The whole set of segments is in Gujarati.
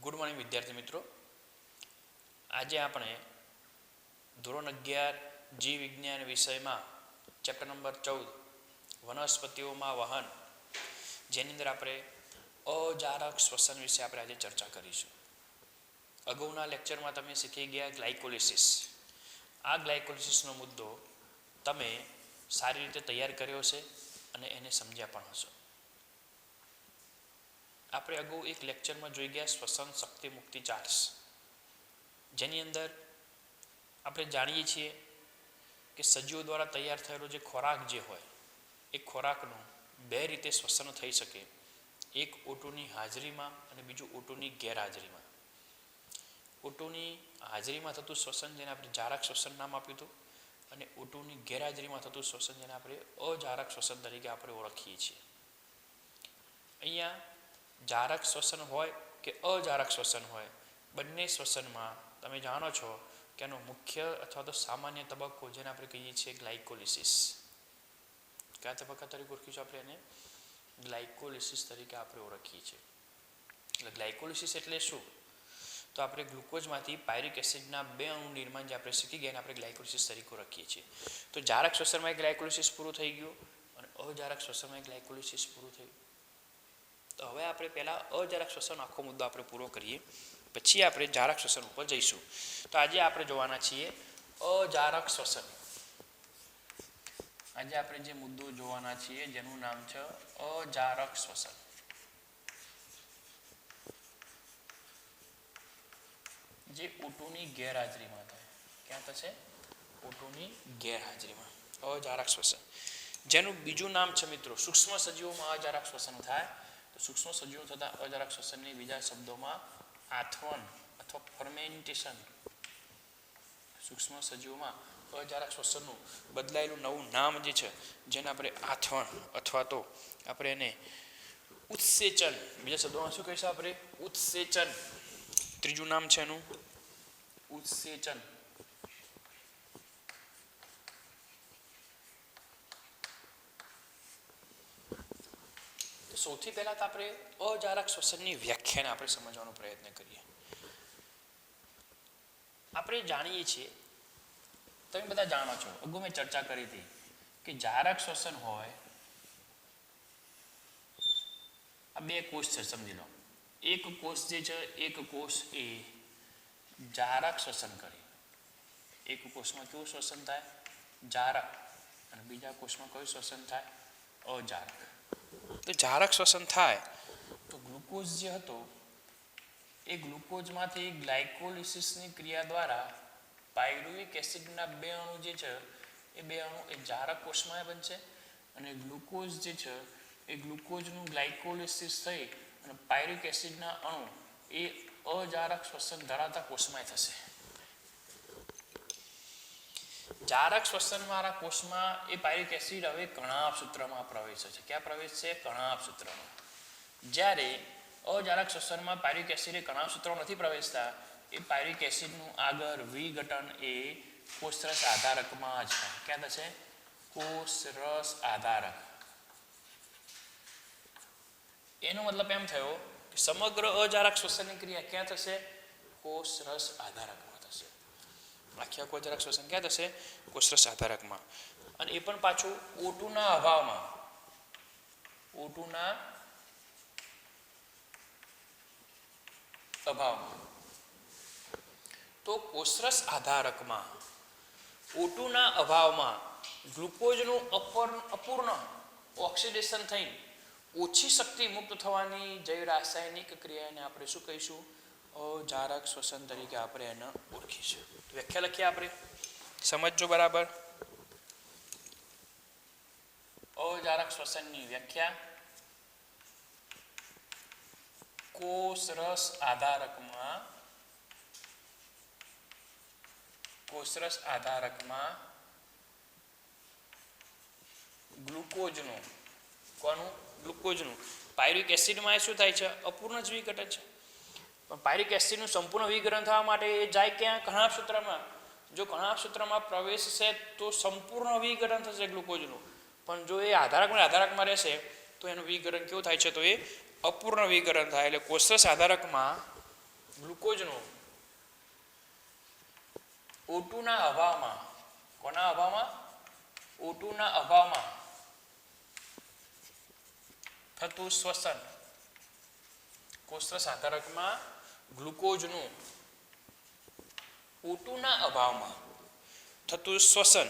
ગુડ મોર્નિંગ વિદ્યાર્થી મિત્રો. આજે આપણે ધોરણ 11 જીવ વિજ્ઞાન વિષયમાં ચેપ્ટર નંબર 14 વનસ્પતિઓમાં વહન, જેની અંદર આપણે અજારક શ્વસન વિશે આપણે આજે ચર્ચા કરીશું. અગાઉના લેક્ચરમાં તમે શીખી ગયા ગ્લાયકોલિસિસ. આ ગ્લાયકોલિસિસનો મુદ્દો તમે સારી રીતે તૈયાર કર્યો છે અને એને સમજ્યા પણ હશો. આપણે અગાઉ એક લેક્ચરમાં જોઈ ગયા શ્વસન શક્તિ મુક્તિ ચાર્ટ્સ, જેની અંદર આપણે જાણીએ છીએ કે સજીવો દ્વારા તૈયાર થયેલો જે ખોરાક જે હોય એ ખોરાકનું બે રીતે શ્વસન થઈ શકે. એક O2ની હાજરીમાં અને બીજું O2ની ગેરહાજરીમાં. O2ની હાજરીમાં થતું શ્વસન, જેને આપણે જારક શ્વસન નામ આપ્યું હતું, અને O2ની ગેરહાજરીમાં થતું શ્વસન, જેને આપણે અજારક શ્વસન તરીકે આપણે ઓળખીએ છીએ. અહીંયા જારક શ્વસન હોય કે અજારક શ્વસન હોય, બંને શ્વસનમાં તમે જાણો છો કે એનો મુખ્ય અથવા તો સામાન્ય તબક્કો, જેને આપણે કહીએ છીએ ગ્લાયકોલિસિસ. કયા તબક્કા તરીકે ઓળખીશું આપણે એને? ગ્લાયકોલિસિસ તરીકે આપણે ઓળખીએ છીએ. એટલે ગ્લાયકોલિસિસ એટલે શું? તો આપણે ગ્લુકોઝમાંથી પાયરિક એસિડના 2 અણુ નિર્માણ જે આપણે શીખી ગયા એને આપણે ગ્લાયકોલિસિસ તરીકે ઓળખીએ છીએ. તો જારક શ્વસનમાં ગ્લાયકોલિસિસ પૂરું થઈ ગયું અને અજારક શ્વસનમાં ગ્લાયકોલિસિસ પૂરું થયું. તો હવે આપણે પહેલાં અજારક શ્વસન આખો મુદ્દો આપણે પૂરો કરીએ, પછી આપણે જારક શ્વસન ઉપર જઈશું. તો આજે આપણે જોવાના છીએ અજારક શ્વસન. આજે આપણે જે મુદ્દો જોવાના છીએ જેનું નામ છે અજારક શ્વસન. જે O2ની ગેરહાજરીમાં થાય. ક્યાં થશે? O2ની ગેરહાજરીમાં અજારક શ્વસન, જેનું બીજું નામ છે મિત્રો સૂક્ષ્મ સજીવોમાં અજારક શ્વસન થાય. સૂક્ષ્મ સજીવો થતા અજારક શ્વસનની બીજા શબ્દોમાં આથવન અથવા ફર્મેન્ટેશન. સૂક્ષ્મ સજીવોમાં અજારક શ્વસનનું બદલાયેલું નવું નામ જે છે, જેને આપણે આથવન અથવા તો આપણે એને ઉત્સેચન, બીજા શબ્દોમાં શું કહીશું આપણે? ઉત્સેચન. ત્રીજું નામ છે એનું ઉત્સેચન. સૌથી પહેલા તો આપણે અજારક શ્વસનની વ્યાખ્યાને આપણે સમજવાનો પ્રયત્ન કરીએ. આપણે જાણીએ છીએ, તમે બધા જાણો છો, અગાઉ મેં ચર્ચા કરી હતી કે જારક શ્વસન હોય, આ 2 કોષ છે સમજી લો. એક કોષ જે છે, એક કોષ એ જારક શ્વસન કરે. એક કોષમાં કેવું શ્વસન થાય? જારક. અને બીજા કોષમાં કયું શ્વસન થાય? અજારક. તો જારક શ્વસન થાય તો ગ્લુકોઝ જે હતો એ ગ્લુકોઝમાંથી ગ્લાયકોલિસિસની ક્રિયા દ્વારા પાયરુવિક એસિડના 2 અણુ જે છે એ 2 અણુ એ જારક કોષમાં બનશે, અને ગ્લુકોઝ જે છે એ ગ્લુકોઝનું ગ્લાયકોલિસિસ થઈ અને પાયરુવિક એસિડના અણુ એ અજારક શ્વસન ધરાવતા કોષમાં થશે. જારક શ્વસનવાળા કોષમાં એ પાયરિક એસિડ હવે કણાભ સૂત્રમાં પ્રવેશે છે. ક્યાં પ્રવેશશે? કણાભ સૂત્રમાં. જ્યારે અજારક શ્વસનમાં પાયરિક એસિડ એ કણાભ સૂત્રમાં નથી પ્રવેશતા, એ પાયરિક એસિડનું આગળ વિઘટન એ કોષરસ આધારકમાં જ થાય. ક્યાં થશે? કોષરસ આધારક. એનો મતલબ એમ થયો કે સમગ્ર અજારક શ્વસનની ક્રિયા ક્યાં થશે? કોષરસ આધારકમાં થશે. આખી અજારક શ્વસન ક્યાં થશે? કોષરસ આધારકમાં. અને એ પણ પાછું O2ના અભાવમાં. O2ના અભાવમાં. તો કોષરસ આધારકમાં O2ના અભાવમાં ગ્લુકોઝનું અપૂર્ણ ઓક્સિડેશન થઈ ઓછી શક્તિ મુક્ત થવાની જૈવ રાસાયણિક ક્રિયાને આપણે શું કહીશું? અજારક શ્વસન તરીકે આપણે એને ઓળખીશું. વ્યાખ્યા લખીએ આપણે, સમજજો બરાબર. અજારક શ્વસનની વ્યાખ્યા: કોષરસ આધારકમાં ગ્લુકોઝનું, કોનું? ગ્લુકોઝનું પાયરિક એસિડમાં શું થાય છે? અપૂર્ણ જ વિઘટન છે. પણ પાયરિક એસિડનું સંપૂર્ણ વિઘટન થવા માટે એ જાય ક્યાં? કણાભ સૂત્રમાં. જો કણાભ સૂત્રમાં પ્રવેશશે તો સંપૂર્ણ વિઘટન થશે ગ્લુકોઝનું. પણ જો એ આધારકમાં રહેશે તો એનું વિઘટન કેવું થાય છે? તો એ અપૂર્ણ વિઘટન થાય. એટલે કોષરસ આધારકમાં ગ્લુકોઝનું O2 ના અભાવમાં, કોના અભાવમાં? O2 ના અભાવમાં થતું શ્વસન, કોષરસ આધારકમાં ગ્લુકોઝનું O2 ના અભાવમાં થતું શ્વસન,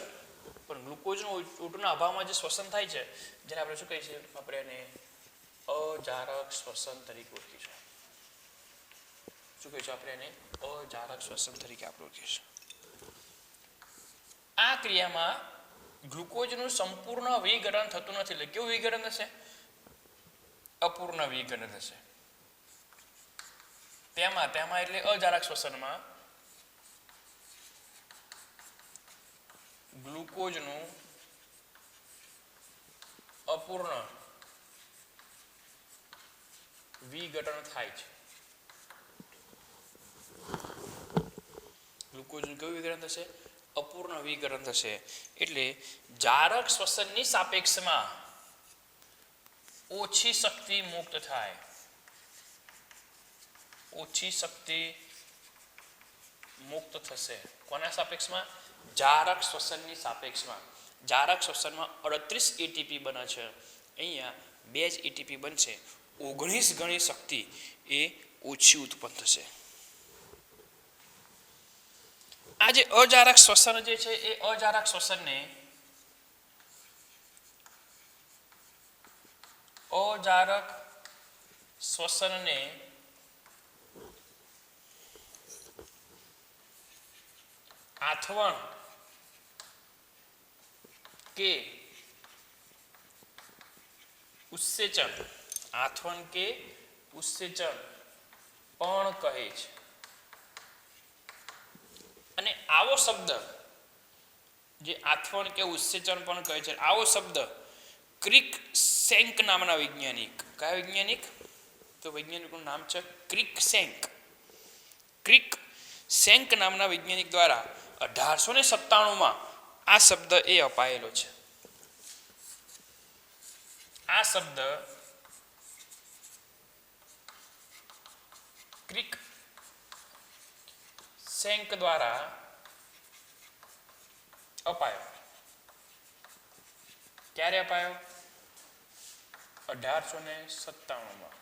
પણ ગ્લુકોઝનું O2 ના અભાવમાં જે શ્વસન થાય છે જેને આપણે શું કહીએ છીએ? આપણે એને અજારક શ્વસન તરીકે ઓળખીશું. શું કહીશું આપણે એને? અજારક શ્વસન તરીકે આપણે ઓળખીશું. આ ક્રિયામાં ગ્લુકોઝનું સંપૂર્ણ વિઘટન થતું નથી. એટલે કેવું વિઘટન થશે? અપૂર્ણ વિઘટન થશે. તેમાં એટલે અજારક શ્વસનમાં ગ્લુકોઝનું અપૂર્ણ વિઘટન થાય છે. ગ્લુકોઝનું કેવું વિઘટન થશે? અપૂર્ણ વિઘટન થશે. એટલે જારક શ્વસનની સાપેક્ષમાં ઓછી શક્તિ મુક્ત થાય. ઓછી શક્તિ મુક્ત થશે. કોના સાપેક્ષમાં? જારક શ્વસનની સાપેક્ષમાં. જારક શ્વસનમાં 38 એટીપી બને છે. અહીંયા 2 જ એટીપી બનશે. 19 ગણી શક્તિ એ ઓછી ઉત્પન્ન થશે. આ જે અજારક શ્વસન જે છે એ અજારક શ્વસનને આથવણ કે ઉત્સેચન પણ કહે છે. અને આવો શબ્દ જે આથવણ કે ઉત્સેચન પણ કહે છે, આવો શબ્દ ક્રિક સેન્ક નામના વૈજ્ઞાનિક, કયા વૈજ્ઞાનિક? તો વૈજ્ઞાનિકનું નામ છે ક્રિક સેન્ક નામના વૈજ્ઞાનિક દ્વારા 1897માં આ શબ્દ એ અપાયેલો છે. આ શબ્દ ક્રિક સેન્ક દ્વારા અપાયો. ક્યારે અપાયો? 1897માં.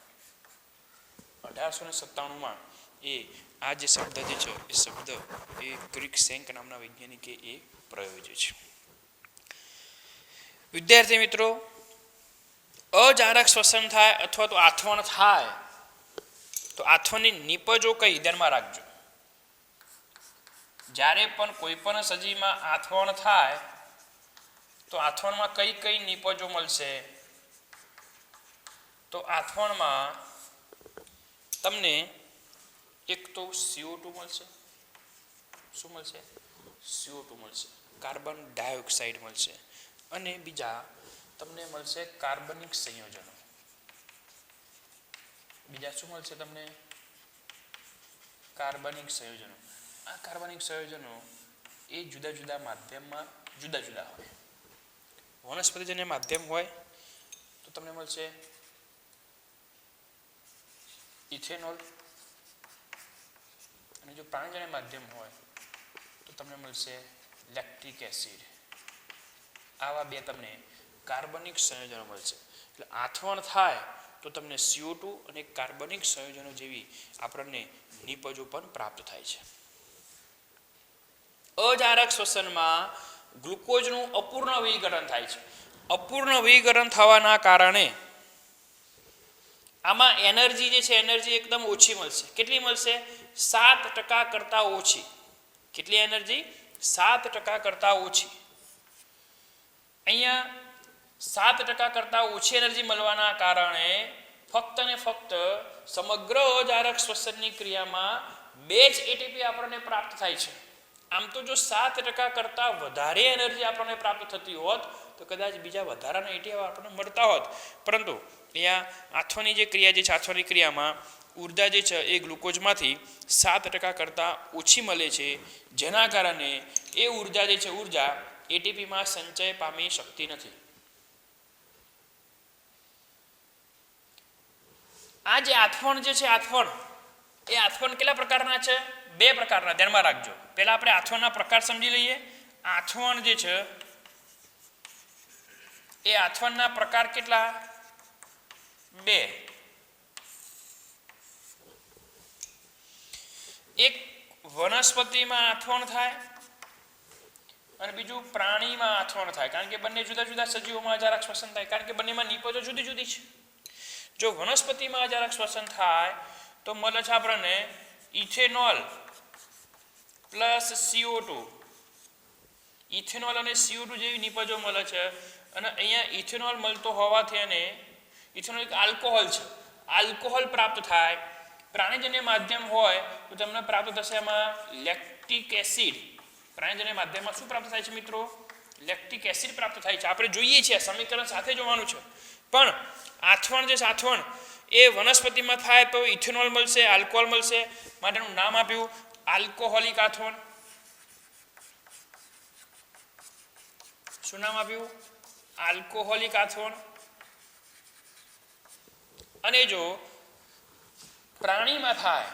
1897માં એ આ જે શબ્દ જે છે એ શબ્દ એ ક્રિક સેન્ક નામના વૈજ્ઞાનિકે એ પ્રયોજ્યો છે. વિદ્યાર્થી મિત્રો, અજારક શ્વસન થાય અથવા તો આથવણ થાય તો આથવણની નિપજો કઈ ધ્યાનમાં રાખજો. જ્યારે પણ કોઈ પણ સજીવમાં આથવણ થાય તો આથવણમાં કઈ કઈ નિપજો મળશે? તો આથવણમાં તમને એક તો CO2 મળશે. શું મળશે? CO2 મળશે. કાર્બન ડાયોક્સાઇડ મળશે. અને બીજા તમને મળશે કાર્બનિક સંયોજનો. બીજા શું મળશે તમને? કાર્બનિક સંયોજનો. આ કાર્બનિક સંયોજનો એ જુદા જુદા માધ્યમમાં જુદા જુદા હોય. વનસ્પતિજન્ય માધ્યમ હોય તો તમને મળશે ઇથેનોલ, અને જો પ્રાણીજન્ય માધ્યમ હોય તો તમને મળશે લેક્ટિક એસિડ. આવા બે તમને કાર્બનિક સંયોજનો મળશે. એટલે આથવણ થાય તો તમને CO2 અને કાર્બનિક સંયોજનો જેવી આપણને નિપજો પણ પ્રાપ્ત થાય છે. અજારક શ્વસનમાં ગ્લુકોઝનું અપૂર્ણ વિઘટન થાય છે. અપૂર્ણ વિઘટન થવાના કારણે આમાં એનર્જી જે છે એનર્જી એકદમ ઓછી મળશે. કેટલી મળશે? 7% કરતાં ઓછી. કેટલી એનર્જી? 7% કરતાં ઓછી. અહીંયા 7% કરતાં ઓછી એનર્જી મળવાના કારણે ફક્ત ને ફક્ત સમગ્ર અજારક શ્વસનની ક્રિયામાં 2 જ એટીપી આપણને પ્રાપ્ત થાય છે. આમ તો જો 7% કરતાં વધારે એનર્જી આપણને પ્રાપ્ત થતી હોત તો કદાચ બીજા વધારાના એટીપી આપણને મળતા હોત. પરંતુ અહીંયા આથવણની જે ક્રિયા જે છે, આથવણની ક્રિયામાં ઉર્જા જે છે એ ગ્લુકોઝમાંથી 7% કરતાં ઓછી મળે છે, જેના કારણે એ ઉર્જા જે છે ઉર્જા એટીપીમાં સંચય પામી શકતી નથી. આ જે આથવણ જે છે, આથવણ એ આથવણ કેટલા પ્રકારના છે? 2 પ્રકારના, ધ્યાનમાં રાખજો. પહેલા આપણે આથવણના પ્રકાર સમજી લઈએ. આથવણ જે છે એ આથવણના પ્રકાર કેટલા? 2. એક વનસ્પતિમાં આથવણ થાય અને બીજું પ્રાણીમાં આથવણ થાય, કારણ કે બંને જુદા જુદા સજીવોમાં અજારક શ્વસન થાય, કારણ કે બંનેમાં નિપજો જુદી જુદી છે. જો વનસ્પતિમાં અજારક શ્વસન થાય તો મળે છે આપણને ઇથેનોલ પ્લસ CO2. ઇથેનોલ અને CO2 જેવી નિપજો મળે છે. અને અહીંયા ઇથેનોલ મળતો હોવાથી અને ઇથેનોલ એક આલ્કોહોલ છે, આલ્કોહોલ પ્રાપ્ત થાય. પ્રાણીજન્ય માધ્યમ હોય તો તમને પ્રાપ્ત થશે એમાં લેક્ટિક એસિડ. પ્રાણીજન્ય માધ્યમમાં શું પ્રાપ્ત થાય છે મિત્રો? લેક્ટિક એસિડ પ્રાપ્ત થાય છે. આપણે જોઈએ છીએ, સમીકરણ સાથે જોવાનું છે. પણ આથવણ જે છે, આથવણ એ વનસ્પતિમાં થાય તો ઇથેનોલ મળશે, આલ્કોહોલ મળશે, માટેનું નામ આપ્યું આલ્કોહોલિક આથવણ. શું નામ આપ્યું? આલ્કોહોલિક આથવણ. અને જો પ્રાણીમાં થાય,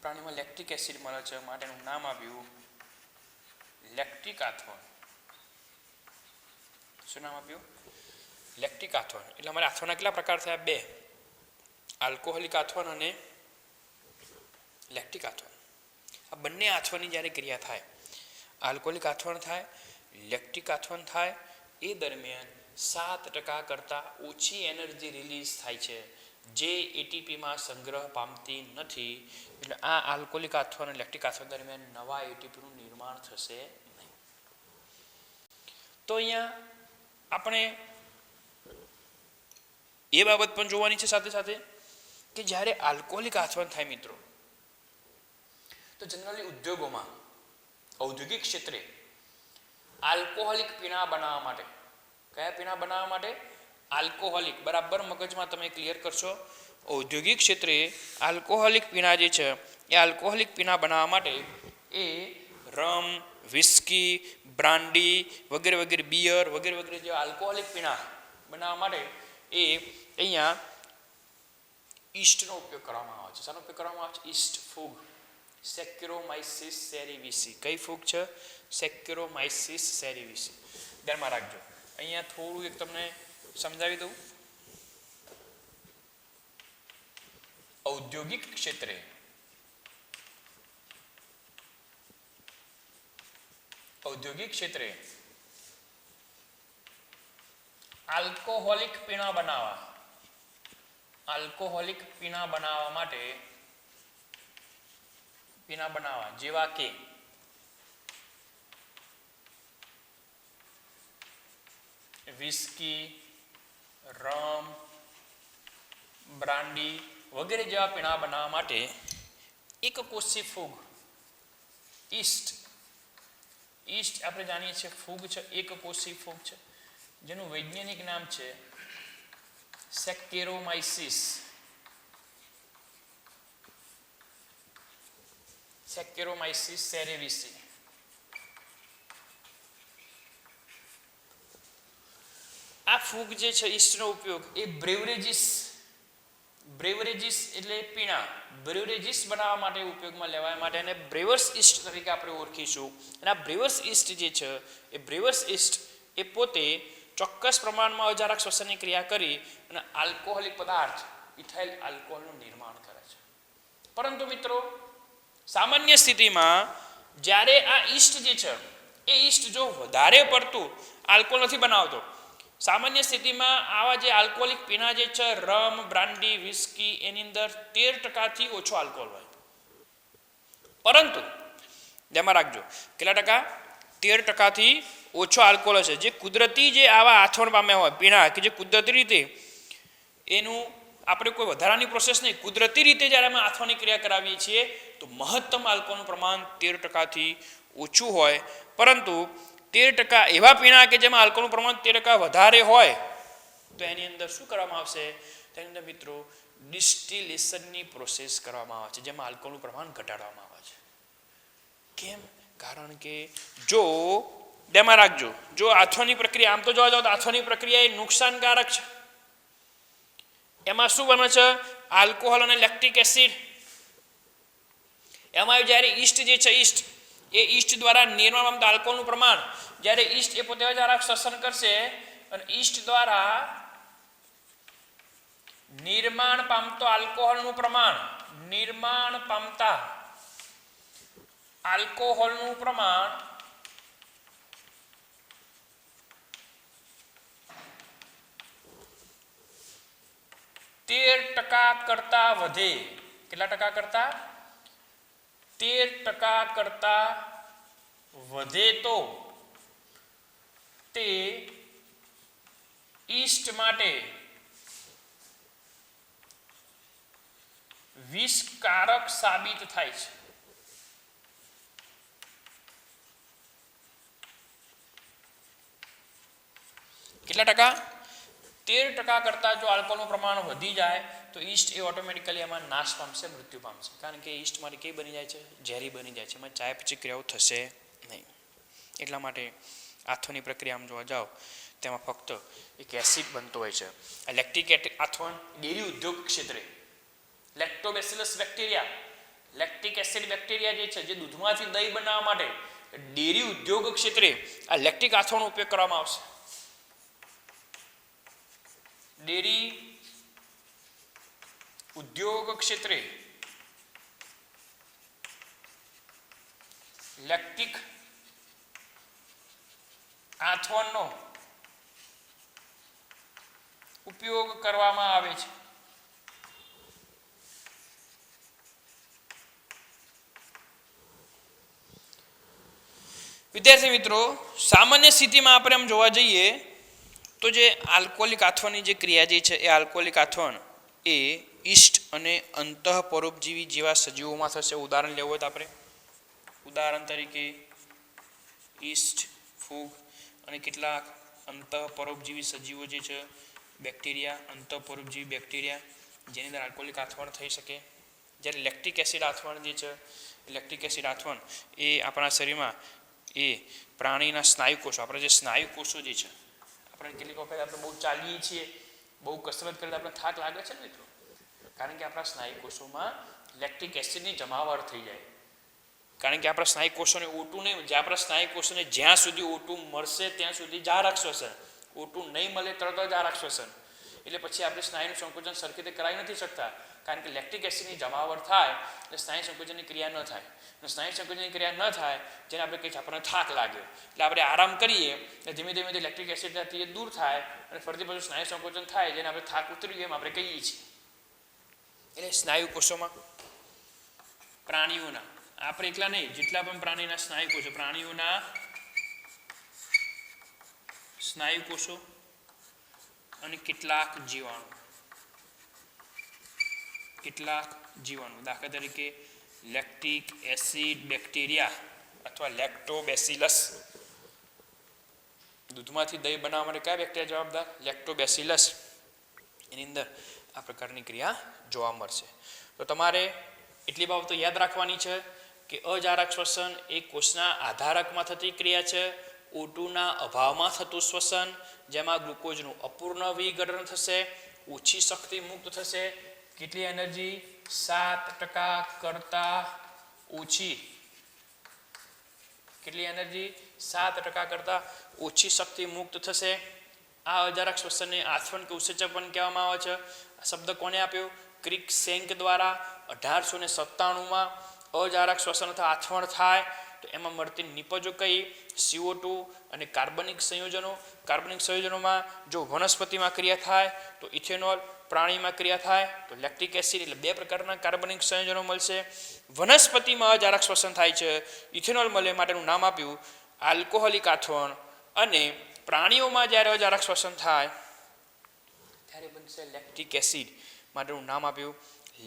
પ્રાણીમાં લેક્ટિક એસિડ મળે છે, માટેનું નામ આપ્યું લેક્ટિક આથવણ. શું નામ આપ્યું? લેક્ટિક આથવણ. એટલે અમારે આથવણના કેટલા પ્રકાર થયા? 2. આલ્કોહોલિક આથવણ અને લેક્ટિક આથવણ. આ બંને આથવણની જ્યારે ક્રિયા થાય, આલ્કોહોલિક આથવણ થાય, લેક્ટિક આથવણ થાય, એ દરમિયાન 7% કરતાં ઓછી એનર્જી રિલીઝ થાય છે, જે એટીપીમાં સંગ્રહ પામતી નથી. એટલે આ આલ્કોહોલિક આથવણ અને લેક્ટિક આથવણ દરમિયાન નવા એટીપીનું નિર્માણ થશે નહીં. તો અહીંયા આપણે એ બાબત પણ જોવાની છે સાથે સાથે કે જ્યારે આલ્કોહોલિક આથવણ થાય મિત્રો, તો જનરલી ઉદ્યોગોમાં, ઔદ્યોગિક ક્ષેત્રે આલ્કોહોલિક પીણા બનાવવા માટે, કયા પીણા બનાવવા માટે? આલ્કોહોલિક. બરાબર મગજમાં તમે ક્લિયર કરશો. ઔદ્યોગિક ક્ષેત્રે આલ્કોહોલિક પીણા જે છે એ આલ્કોહોલિક પીણા બનાવવા માટે એ રમ, વિસ્કી, બ્રાન્ડી વગેરે વગેરે, બિયર વગેરે વગેરે જેવા આલ્કોહોલિક પીણા બનાવવા માટે એ અહીંયા ઈસ્ટનો ઉપયોગ કરવામાં આવે છે. શાનો ઉપયોગ કરવામાં આવે છે? ઈસ્ટ, ફૂગ, સેક્યુરોમાઇસિસ સેરિવિસી. કઈ ફૂગ છે? સેક્યુરોમાઇસિસ સેરિવિસી. ધ્યાનમાં રાખજો. અહીંયા થોડું એક તમને સમજાવી દઉં. ઔદ્યોગિક ક્ષેત્રે આલ્કોહોલિક પીણા બનાવવા માટે જેવા કે વિસ્કી, રમ, બ્રાન્ડી વગેરે જેવા પીણા બનાવવા માટે એક કોષી ફૂગ, ઈસ્ટ આપણે જાણીએ છીએ ફૂગ છે, એક કોષી ફૂગ છે, જેનું વૈજ્ઞાનિક નામ છે સેક્યુરોમાઇસિસ સેરેવિસી. આ ફૂગ જે છે, ઈસ્ટનો ઉપયોગ એ બ્રેવરેજીસ એટલે પીણા, બ્રેવરેજીસ બનાવવા માટે ઉપયોગમાં લેવાય માટે અને બ્રેવર્સ ઈસ્ટ તરીકે આપણે ઓળખીશું. અને આ બ્રેવર્સ ઈસ્ટ જે છે એ બ્રેવર્સ ઈસ્ટ એ પોતે ચોક્કસ પ્રમાણમાં અજારક શ્વસનની ક્રિયા કરી અને આલ્કોહોલિક પદાર્થ ઇથાઇલ આલ્કોહોલનું નિર્માણ કરે છે. પરંતુ મિત્રો સામાન્ય સ્થિતિમાં જ્યારે આ ઈસ્ટ જે છે એ ઈસ્ટ જો વધારે પડતું આલ્કોહોલ નથી બનાવતો. સામાન્ય સ્થિતિમાં આવા જે આલ્કોહોલિક પીણા જે છે, રમ, બ્રાન્ડી, વિસ્કી, એની અંદર 13%થી ઓછો આલ્કોહોલ હોય. પરંતુ ધ્યાનમાં રાખજો, કેટલા ટકા? 13%થી ઓછો આલ્કોહોલ હશે. જે કુદરતી જે આવા આથવણ પામ્યા હોય પીણા કે જે કુદરતી રીતે એનું આપણે કોઈ વધારાની પ્રોસેસ નહીં, કુદરતી રીતે જ્યારે અમે આથવણની ક્રિયા કરાવીએ છીએ તો મહત્તમ આલ્કોહોલનું પ્રમાણ 13%થી ઓછું હોય. પરંતુ 13% એવા પીણા કે જેમાં આલ્કોહોલનું પ્રમાણ 13% વધારે હોય તો એની અંદર શું કરવામાં આવશે? તેની અંદર મિત્રો ડિસ્ટિલેશનની પ્રોસેસ કરવામાં આવે છે, જેમાં આલ્કોહોલનું પ્રમાણ ઘટાડવામાં આવે છે. કેમ? કારણ કે જો ધ્યાનમાં રાખજો, જો આથવણની પ્રક્રિયા, આમ તો જોવા જાવ તો આથવણની પ્રક્રિયા એ નુકસાનકારક છે, એમાં શું બને છે? આલ્કોહોલ અને લેક્ટિક એસિડ. એમાં જ્યારે ઈસ્ટ જે છે ઈસ્ટ એ ઈસ્ટ દ્વારા નિર્માણ પામતા આલ્કોહોલનું પ્રમાણ, જ્યારે ઈસ્ટ એ પોતે અજારક શ્વસન કરશે અને ઈસ્ટ દ્વારા નિર્માણ પામતો આલ્કોહોલનું પ્રમાણ, નિર્માણ પામતા આલ્કોહોલનું પ્રમાણ 13% કરતા વધે. કેટલા ટકા કરતા? 13% કરતા વધે તો તે ઈસ્ટ માટે વિષકારક સાબિત થાય છે. કેટલા ટકા? 13% કરતાં જો આલ્કોહોલનું પ્રમાણ વધી જાય તો ઈસ્ટ એ ઓટોમેટિકલી એમાં નાશ પામશે, મૃત્યુ પામશે. કારણ કે ઈસ્ટ માટે કઈ બની જાય છે? ઝેરી બની જાય છે. એમાં ચયાપચય ક્રિયાઓ થશે નહીં. એટલા માટે આથોની પ્રક્રિયા આમ જોવા જાઓ તેમાં ફક્ત એક એસિડ બનતો હોય છે. આ લેક્ટિક આથોન ડેરી ઉદ્યોગ ક્ષેત્રે lactobacillus bacteria, lactic acid bacteria જે છે જે દૂધમાંથી દહીં બનાવવા માટે ડેરી ઉદ્યોગ ક્ષેત્રે આ લેક્ટિક આથોનનો ઉપયોગ કરવામાં આવશે. ડેરી ઉદ્યોગ ક્ષેત્રે લેક્ટિક આથોનનો ઉપયોગ કરવામાં આવે છે. વિદ્યાર્થી મિત્રો, સામાન્ય સ્થિતિમાં આપણે આમ જોવા જઈએ તો જે આલ્કોહોલિક આથોનની જે ક્રિયા જે છે એ આલ્કોહોલિક આથોન એ ઈસ્ટ અને અંતઃપરોપજીવી જેવા સજીવોમાં થશે. ઉદાહરણ લેવું હોય તો આપણે ઉદાહરણ તરીકે ઈસ્ટ, ફૂગ અને કેટલાક અંતઃપરોપજીવી સજીવો જે છે, બેક્ટેરિયા, અંતઃપરોપજીવી બેક્ટેરિયા જેની અંદર આલ્કોહોલિક આથવણ થઈ શકે. જ્યારે લેક્ટિક એસિડ આથવણ જે છે, લેક્ટિક એસિડ આથવણ એ આપણા શરીરમાં એ પ્રાણીના સ્નાયુ કોષો, આપણા જે સ્નાયુ કોષો જે છે, આપણે કેટલીક વખત આપણે બહુ ચાલીએ છીએ, બહુ કસરત કરીએ આપણે થાક લાગે છે ને મિત્રો, કારણ કે આપણા સ્નાયુ કોષોમાં લેક્ટિક એસિડની જમાવટ થઈ જાય. કારણ કે આપણા સ્નાયુ કોષોને O2 નહીં, જે આપણા સ્નાયુ કોષોને જ્યાં સુધી O2 મળશે ત્યાં સુધી જારક શ્વસન, O2 નહીં મળે તરત જ જારક શ્વસન. એટલે પછી આપણે સ્નાયુનું સંકોચન સરખી રીતે કરાવી નથી શકતા, કારણ કે લેક્ટિક એસિડની જમાવટ થાય એટલે સ્નાયુ સંકોચનની ક્રિયા ન થાય. અને સ્નાયુ સંકોચનની ક્રિયા ન થાય જેને આપણે કહીએ આપણને થાક લાગે, એટલે આપણે આરામ કરીએ એટલે ધીમે ધીમે લેક્ટિક એસિડથી એ દૂર થાય અને ફરીથી પાછું સ્નાયુ સંકોચન થાય જેને આપણે થાક ઉતરી એમ આપણે કહીએ છીએ. એટલે સ્નાયુ કોષોમાં પ્રાણીઓના, આપણે એકલા નહીં, જેટલા પણ પ્રાણીના સ્નાયુ કોષો, પ્રાણીઓના સ્નાયુ કોષો અને કેટલાક જીવાણુ, દાખલા તરીકે લેક્ટિક એસિડ બેક્ટેરિયા અથવા લેક્ટોબેસિલસ. દૂધમાંથી દહીં બનાવવા માટે કયા બેક્ટેરિયા જવાબદાર? લેક્ટોબેસિલસ. એની અંદર આ પ્રકારની ક્રિયા જોવા મળશે. તો તમારે એટલી બાબતો યાદ રાખવાની છે કે અજારક શ્વસન એ કોષના આધારકમાં થતી ક્રિયા છે. O2ના અભાવમાં થતું શ્વસન, જેમાં ગ્લુકોઝનું અપૂર્ણ વિઘટન થશે, ઓછી શક્તિ મુક્ત થશે. કેટલી એનર્જી? 7% કરતાં ઓછી. કેટલી એનર્જી? 7% કરતાં ઓછી શક્તિ મુક્ત થશે. આ અજારક શ્વસનને આથવન કે ઉત્સેચન કહેવામાં આવે છે. આ શબ્દ કોને આપ્યો? ક્રિકસેન્ક દ્વારા 1897માં અજારક શ્વસન અથવા આથવણ થાય તો એમાં મળતી નિપજો કઈ? CO2 અને કાર્બનિક સંયોજનો. કાર્બનિક સંયોજનોમાં જો વનસ્પતિમાં ક્રિયા થાય તો ઇથેનોલ, પ્રાણીમાં ક્રિયા થાય તો લેક્ટિક એસિડ. એટલે બે પ્રકારના કાર્બનિક સંયોજનો મળશે. વનસ્પતિમાં અજારક શ્વસન થાય છે, ઇથેનોલ મળે માટેનું નામ આપ્યું આલ્કોહોલિક આથવણ, અને પ્રાણીઓમાં જ્યારે અજારક શ્વસન થાય ત્યારે બનશે લેક્ટિક એસિડ માટેનું નામ આપ્યું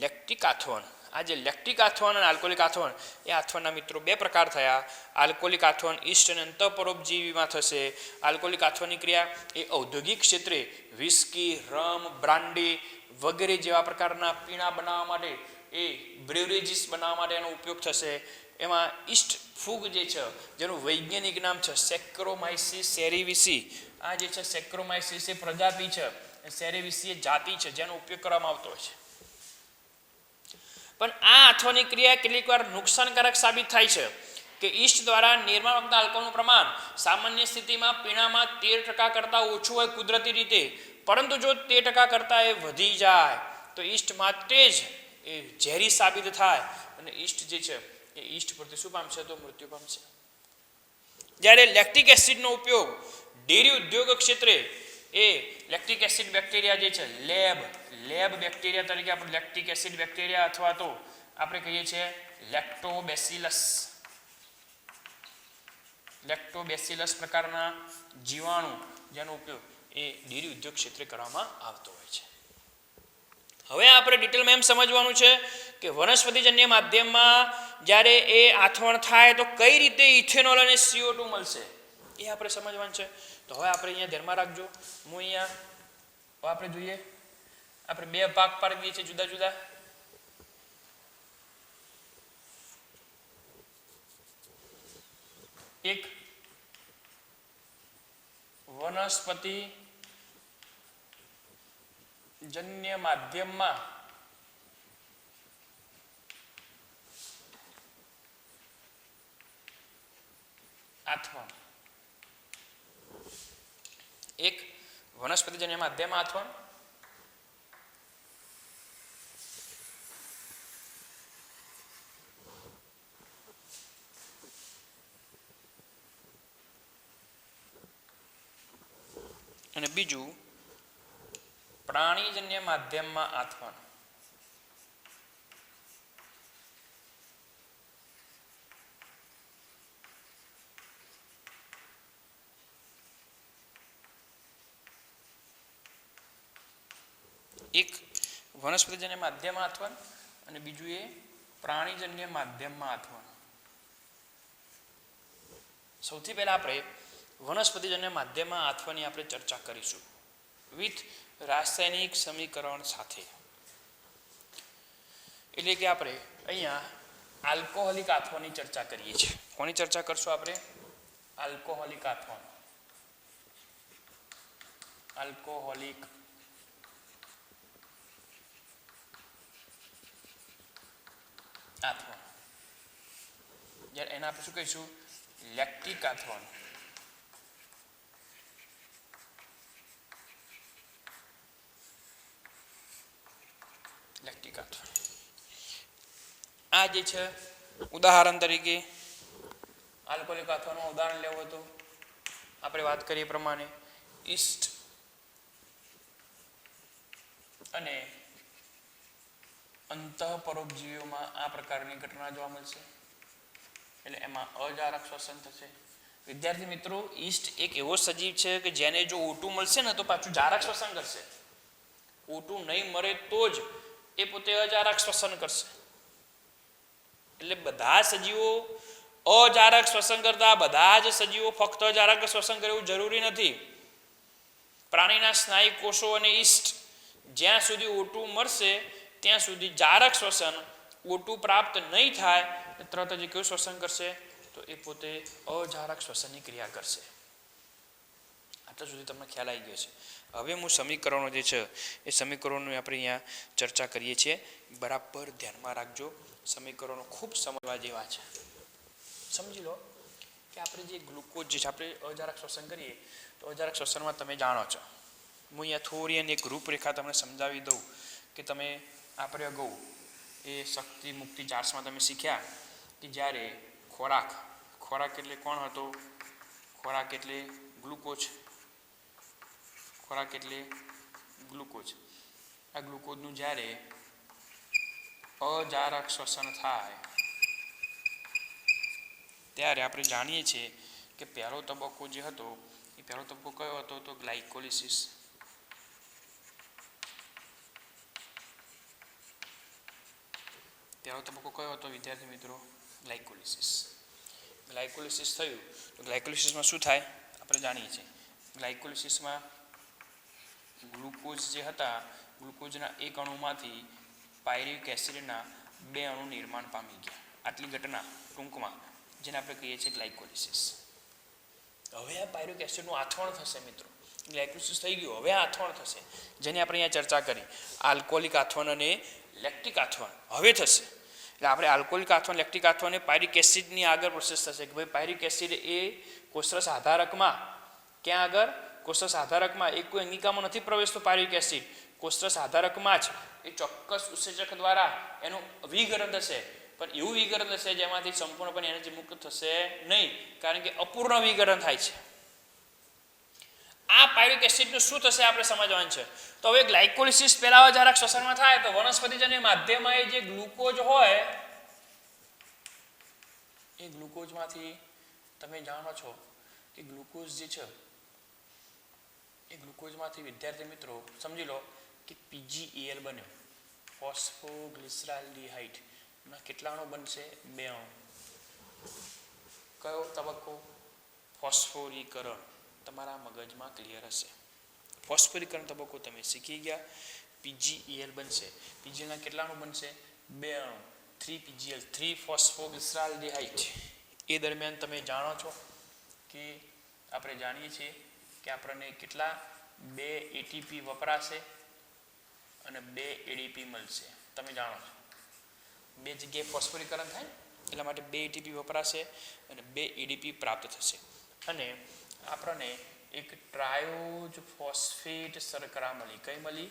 લેક્ટિક આથવણ. આ જે લેક્ટિક આથવણ અને આલ્કોહોલિક આથવણ એ આથવણના મિત્રો બે પ્રકાર થયા. આલ્કોહોલિક આથવણ ઈસ્ટ અને અંતઃપરોપજીવીમાં થશે. આલ્કોહોલિક આથવણની ક્રિયા એ ઔદ્યોગિક ક્ષેત્રે વિસ્કી, રમ, બ્રાન્ડી વગેરે જેવા પ્રકારના પીણા બનાવવા માટે, એ બ્રેવરેજીસ બનાવવા માટે એનો ઉપયોગ થશે. એમાં ઈસ્ટ ફૂગ જે છે જેનું વૈજ્ઞાનિક નામ છે સેક્રોમાઇસીસ સેરિવિસી, આ જે છે સેક્રોમાઇસિસ એ પ્રજાતિ છે, સેરેવિસી એ જાતિ છે જેનો ઉપયોગ કરવામાં આવતો હોય છે. પણ આ આથવાની ક્રિયા કેટલીક વાર નુકસાનકારક સાબિત થાય છે કે ઈસ્ટ દ્વારા નિર્માણ વખતે આલ્કોહોલનું પ્રમાણ સામાન્ય સ્થિતિમાં પીણામાં 13% કરતાં ઓછું હોય કુદરતી રીતે, પરંતુ જો 13% કરતાં એ વધી જાય તો ઈસ્ટ માટે જ એ ઝેરી સાબિત થાય અને ઈસ્ટ જે છે એ ઈસ્ટ પરથી શું પામશે તો મૃત્યુ પામશે. જ્યારે લેક્ટિક એસિડનો ઉપયોગ ડેરી ઉદ્યોગ ક્ષેત્રે એ લેક્ટિક એસિડ બેક્ટેરિયા જે છે લેબ બેક્ટેરિયા તરીકે આપણે લેક્ટિક એસિડ બેક્ટેરિયા અથવા તો આપણે કહીએ છીએ લેક્ટોબેસિલસ પ્રકારના જીવાણુ જેનો ઉપયોગ એ ડેરી ઉદ્યોગ ક્ષેત્રે કરવામાં આવતો હોય છે. હવે આપણે ડિટેલમાં એમ સમજવાનું છે કે વનસ્પતિજન્ય માધ્યમમાં જ્યારે એ આથવણ થાય તો કઈ રીતે ઇથેનોલ અને CO2 મળશે એ આપણે સમજવાનું છે. તો હવે આપણે અહીંયા ધ્યાનમાં રાખજો. હું અહીંયા આપણે જોઈએ આપણે બે ભાગ પાડી દઈએ છીએ જુદા જુદા. એક વનસ્પતિ જન્ય માધ્યમમાં આથવણ, એક વનસ્પતિજન્ય માધ્યમમાં આથવણ અને બીજું પ્રાણીજન્ય માધ્યમમાં આથવણ. એક વનસ્પતિજન્ય માધ્યમમાં આથવણ અને બીજું એ પ્રાણીજન્ય માધ્યમમાં આથવણ. સૌથી પહેલા આપણે વનસ્પતિજન્ય માધ્યમમાં આથવણની આપણે ચર્ચા કરીશું વિથ રાસાયણિક સમીકરણ સાથે. એટલે કે આપણે અહીંયા આલ્કોહોલિક આથવણની ચર્ચા કરીએ છીએ. કોની ચર્ચા કરશું આપણે? આલ્કોહોલિક આથવણ. આલ્કોહોલિક આથવણ. જ્યારે એના આપણે શું કહીશું? લેક્ટિક આથવણ. લેક્ટિક આથવણ. આ જે છે ઉદાહરણ તરીકે આલ્કોહોલિક આથવણનું ઉદાહરણ લેવું હતું આપણે વાત કરીએ પ્રમાણે ઈસ્ટ અને અંતઃપરોપજીવીઓમાં આ પ્રકારની ઘટના જોવા મળશે. એટલે એમાં અજારક શ્વસન થશે. વિદ્યાર્થી મિત્રો, ઈસ્ટ એક એવો સજીવ છે કે જેને જો O2 મળશે ને તો પાછું જારક શ્વસન કરશે. O2 નહીં મળે તો જ એ પોતે અજારક શ્વસન કરશે. એટલે બધા સજીવો અજારક શ્વસન કરતા બધા જ સજીવો ફક્ત અજારક શ્વસન કરે એવું જરૂરી નથી. પ્રાણીના સ્નાયુ કોષો અને ઈસ્ટ જ્યાં સુધી O2 મળશે ત્યાં સુધી જારક શ્વસન O2 પ્રાપ્ત નહીં થાય તરત જ કેવું શ્વસન કરશે તો એ પોતે અજારક શ્વસનની ક્રિયા કરશે. આટલા સુધી તમને ખ્યાલ આવી ગયો છે. હવે હું સમીકરણો જે છે એ સમીકરણોની આપણે અહીંયા ચર્ચા કરીએ છીએ. બરાબર ધ્યાનમાં રાખજો. સમીકરણો ખૂબ સમજવા જેવા છે. સમજી લો કે આપણે જે ગ્લુકોઝ જે છે આપણે અજારક શ્વસન કરીએ તો અજારક શ્વસનમાં તમે જાણો છો. હું અહીંયા થોડી અને એક રૂપરેખા તમને સમજાવી દઉં કે તમે આપણે અગાઉ એ શક્તિ મુક્તિ ચાર્ટ્સમાં તમે શીખ્યા કે જ્યારે ખોરાક એટલે કોણ હતો? ખોરાક એટલે ગ્લુકોઝ. ખોરાક એટલે ગ્લુકોઝ. આ ગ્લુકોઝનું જ્યારે અજારક શ્વસન થાય ત્યારે આપણે જાણીએ છીએ કે પહેલો તબક્કો જે હતો એ પહેલો તબક્કો કયો હતો? તો ગ્લાયકોલિસિસ. પહેલો તબક્કો કયો હતો વિદ્યાર્થી મિત્રો? ગ્લાયકોલિસિસ. ગ્લાયકોલિસિસ થયું તો ગ્લાયકોલિસિસમાં શું થાય આપણે જાણીએ છીએ. ગ્લાયકોલિસિસમાં ગ્લુકોઝ જે હતા ગ્લુકોઝના એક અણુમાંથી પાયરિક એસિડના 2 અણુ નિર્માણ પામી ગયા. આટલી ઘટના ટૂંકમાં જેને આપણે કહીએ છીએ ગ્લાયકોલિસિસ. હવે આ પાયરુવેટ એસિડનું આથવણ થશે મિત્રો, ગ્લાયકોલિસિસ થઈ ગયું, હવે આ આથવણ થશે, જેની આપણે અહીંયા ચર્ચા કરી, આલ્કોહોલિક આથવણ અને લેક્ટિક આથવણ હવે થશે. એટલે આપણે આલ્કોહોલિક આથવણ, લેક્ટિક આથવણ અને પાયરિક એસિડની આગળ પ્રોસેસ થશે કે ભાઈ પાયરિક એસિડ એ કોષરસ આધારકમાં, ક્યાં આગળ? કોષરસ આધારકમાં, એક કોઈ અંગિકામાં નથી પ્રવેશતો પાયરિક એસિડ, કોષરસ આધારકમાં જ એ ચોક્કસ ઉત્સેચક દ્વારા એનું વિઘટન થશે, પણ એવું વિઘટન થશે જેમાંથી સંપૂર્ણપણે એનર્જી મુક્ત થશે નહીં, કારણ કે અપૂર્ણ વિઘટન થાય છે. આ પાયરિક એસિડનું શું થશે આપણે સમજવાનું છે. તો હવે ગ્લાયકોલિસિસ પહેલા જરાક શ્વસનમાં થાય તો વનસ્પતિજન્ય માધ્યમમાં એ જે ગ્લુકોઝ હોય એ ગ્લુકોઝમાંથી તમે જાણો છો કે ગ્લુકોઝ જે છે એ ગ્લુકોઝમાંથી વિદ્યાર્થી મિત્રો સમજી લો કે PgAl બન્યો, ફોસ્ફોગ્લિસરાલ્ડિહાઇડ ના કેટલા અણુ બનશે? 2 અણુ. કયો તબક્કો? ફોસ્ફોરીકરણ. તમારા મગજમાં ક્લિયર હશે. ફોસ્ફોરીકરણ તબક્કો તમે શીખી ગયા. PgAl બનશે. PgAl ના કેટલા અણુ બનશે? 2 અણુ. 3PgAl, 3 ફોસ્ફોગ્લિસરાલ્ડિહાઇડ. એ દરમિયાન તમે જાણો છો કે આપણે જાણીએ છીએ કે આપણને કેટલા 2 ATP વપરાશે અને 2 ADP મળશે. તમે જાણો છો 2 જગ્યાએ ફોસ્ફોરીકરણ થાય એટલા માટે 2 ATP વપરાશે અને 2 ADP પ્રાપ્ત થશે, અને આપણને એક ટ્રાયોજ ફોસ્ફેટ શર્કરા મળી. કઈ મળી?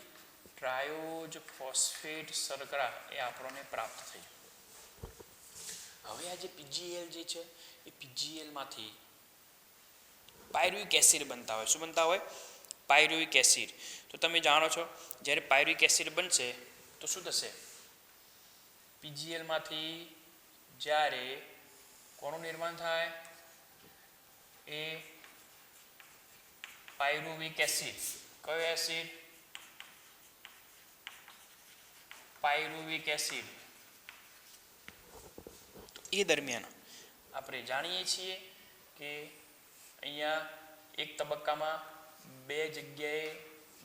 ટ્રાયોજ ફોસ્ફેટ શર્કરા એ આપણને પ્રાપ્ત થઈ. હવે આ જે PgAl જે છે એ PgAl માંથી પાયરુવિક એસિડ બનતા હોય. શું બનતા હોય? Pyruvic acid. તો તમે જાણો છો જ્યારે પાયરુવિક એસિડ બનશે તો શું થશે? PgAl માંથી જ્યારે કોનું નિર્માણ થાય? એ પાયરુવિક એસિડ. કયો એસિડ? Pyruvic acid. તો એ દરમિયાન આપણે જાણીએ છીએ કે અહીંયા એક તબક્કામાં 2 જગ્યાએ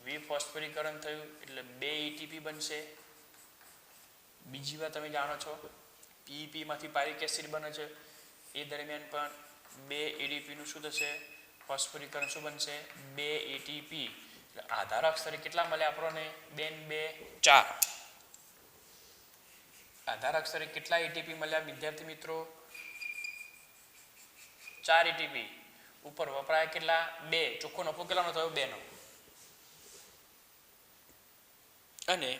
વિફોસ્ફોરીકરણ થયું એટલે 2 ATP બનશે. બીજી વાર તમે જાણો છો PEP માંથી પાયરિક એસિડ બને છે, એ દરમિયાન પણ 2 ADP નું શું થશે? ફોસ્ફોરીકરણ. શું બનશે? 2 ATP. એટલે આધારક સ્તરે કેટલા મળે આપણને? 2 4. આધારક સ્તરે કેટલા ATP મળ્યા વિદ્યાર્થી મિત્રો? 4 ATP. ઉપર વપરાય કેટલા? 2. ચોખ્ખો નફો કેટલાનો થયો? 2 નો. અને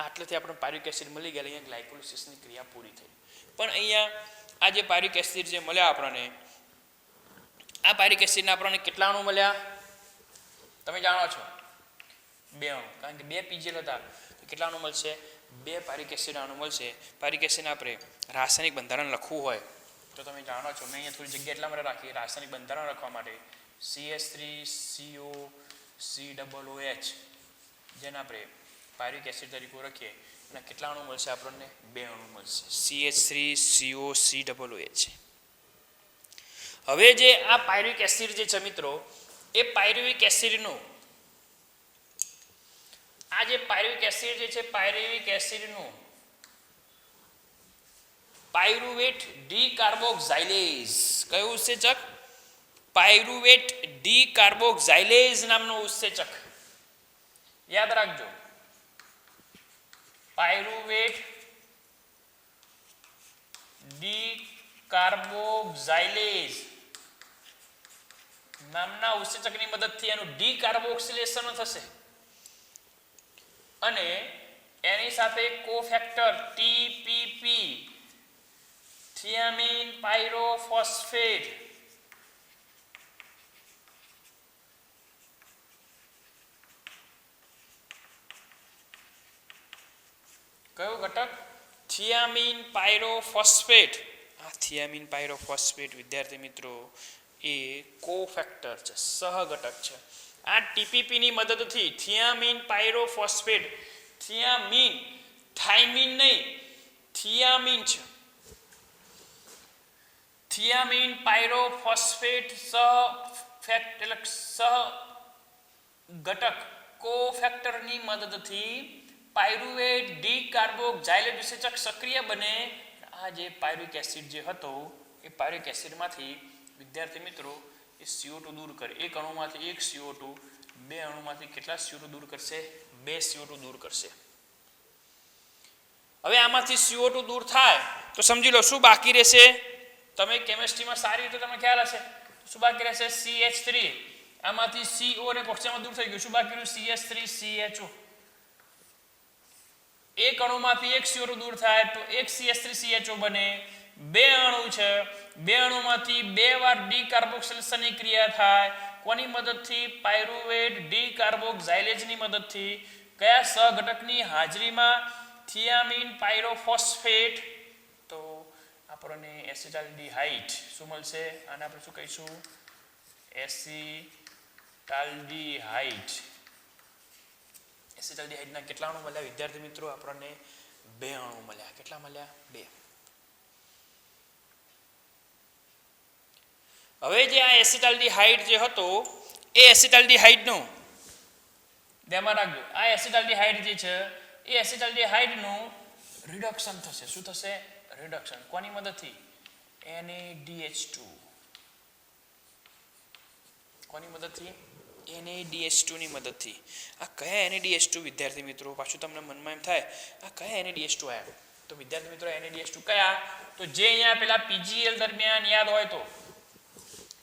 આટલેથી આપણે પાયરિક એસિડ મળી ગયા. અહીંયા ગ્લાયકોલિસિસની ક્રિયા પૂરી થઈ. પણ અહીંયા આ જે પાયરિક એસિડ જે મળ્યા આપણને, આ પાયરિક એસિડના આપણને કેટલા અણુ મળ્યા? તમે જાણો છો 2 અણુ, કારણ કે 2 PgAl હતા તો કેટલા અણુ મળશે? 2 પાયરિક એસિડ અણુ મળશે. પાયરિક એસિડને આપણે રાસાયણિક બંધારણ લખવું હોય તો તમે જાણો છો, મેં અહીંયા થોડી જગ્યા એટલા માટે રાખી રાસાયણિક બંધારણ લખવા માટે. CH3COCOOH જેને આપણે પાયરિક એસિડ તરીકે ઓળખીએ એના કેટલા અણુ મળશે આપણને? 2 અણુ મળશે. CH3COCOOH. હવે જે આ પાયરુવિક એસિડ જે છે મિત્રો, એ પાયરુવિક એસિડનું આ જે પાયરુવિક એસિડ જે છે, પાયરુવિક એસિડનું પાયરુવેટ ડીકાર્બોક્સાઇલેઝ. કયું ઉત્સેચક? પાયરુવેટ ડીકાર્બોક્સાઇલેઝ નામનું ઉત્સેચક. યાદ રાખજો, પાયરુવેટ ડીકાર્બોક્સાઇલેઝ નામના ઉત્સેચકની મદદથી એનું ડીકાર્બોક્સિલેશન થશે અને એની સાથે કોફેક્ટર TPP, થિયામીન પાયરોફોસ્ફેટ, કયો ઘટક? થિયામીન પાયરોફોસ્ફેટ. આ થિયામીન પાયરોફોસ્ફેટ વિદ્યાર્થી મિત્રો એ કોફેક્ટર છે, સહઘટક છે. આ TPP ની મદદથી થિયામીન પાયરોફોસ્ફેટ, થિયામીન, થાઇમીન નહીં, થિયામીન છે, થિયામીન પાયરોફોસ્ફેટ સહફેક્ટ એટલે સહઘટક કોફેક્ટરની મદદથી પાયરુવેટ ડીકાર્બોક્સાઇલેઝ ઉત્સેચક સક્રિય બને. આ જે પાયરુવિક એસિડ જે હતો એ પાયરુવિક એસિડમાંથી વિદ્યાર્થી મિત્રો એ CO2 દૂર કરે. એક અણુમાંથી એક CO2, બે અણુમાંથી કેટલા CO2 દૂર કરશે? 2 CO2 દૂર કરશે. હવે આમાંથી CO2 દૂર થાય તો સમજી લો શું બાકી રહેશે? તમે કેમિસ્ટ્રીમાં સારી રીતે તમને ખ્યાલ હશે. શું બાકી રહેશે? CH3. આમાંથી CO અને ઓક્સિજન દૂર થઈ ગયું. શું બાકી રહ્યું? CH3CHO. એક અણુમાંથી એક CO2 દૂર થાય તો એક CH3CHO બને. બે અણુ છે, બે અણુમાંથી બે વાર ડીકાર્બોક્સિલેશનની ક્રિયા થાય. કોની મદદથી? પાયરુવેટ ડીકાર્બોક્સાઇલેજની મદદથી. કયા સહઘટકની હાજરીમાં? થિયામીન પાયરોફોસ્ફેટ. તો આપણને એસિટાલ્ડીહાઇડ શું મળશે? આને આપણે શું કહીશું? એસિટાલ્ડીહાઇડ. એસિટાલ્ડીહાઇડના કેટલા અણુ મળ્યા વિદ્યાર્થી મિત્રો? આપણને 2 અણુ મળ્યા. કેટલા મળ્યા? 2. હવે જે આ એસિટાલ્ડીહાઇડ જે હતો એ એસિટાલ્ડીહાઇડનું ધ્યાનમાં રાખજો. આ એસિટાલ્ડીહાઇડ જે છે એ એસિટાલ્ડીહાઇડનું રિડક્શન થશે. શું થશે? રિડક્શન. કોની મદદથી? NaDH2. કોની મદદથી? NaDH2 ની મદદથી. આ કયા NaDH2 વિદ્યાર્થી મિત્રો? પાછું તમને મનમાં એમ થાય આ કયા NaDH2 આયા? તો વિદ્યાર્થી મિત્રો NaDH2 કયા? તો જે અહીંયા પેલા PGL દરમિયાન યાદ હોય તો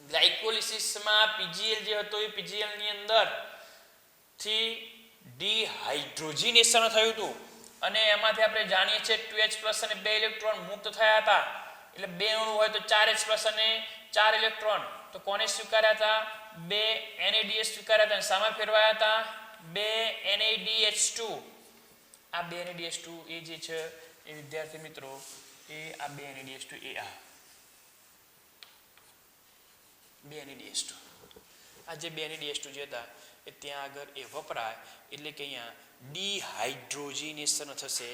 ગ્લાયકોલિસિસમાં PGL જે હતો એ PGL ની અંદર થી ડિહાઇડ્રોજનેશન થયું હતું અને એમાંથી આપણે જાણીએ છીએ 2H+ અને 2 ઇલેક્ટ્રોન મુક્ત થયા હતા. એટલે બે અણુ હોય તો 4H+ અને 4 ઇલેક્ટ્રોન. તો કોને સ્વીકાર્યા હતા? 2 NaDH સ્વીકાર્યા હતા અને સામે ફેરવાયા હતા 2 NaDH2. આ 2 NaDH2 એ જે છે એ વિદ્યાર્થી મિત્રો એ આ 2 NaDH2 એ આ 2 NaDH2 આ જે 2 NaDH2 જે હતા એ ત્યાં આગળ એ વપરાય એટલે કે અહીંયા ડિહાઇડ્રોજનેશન થશે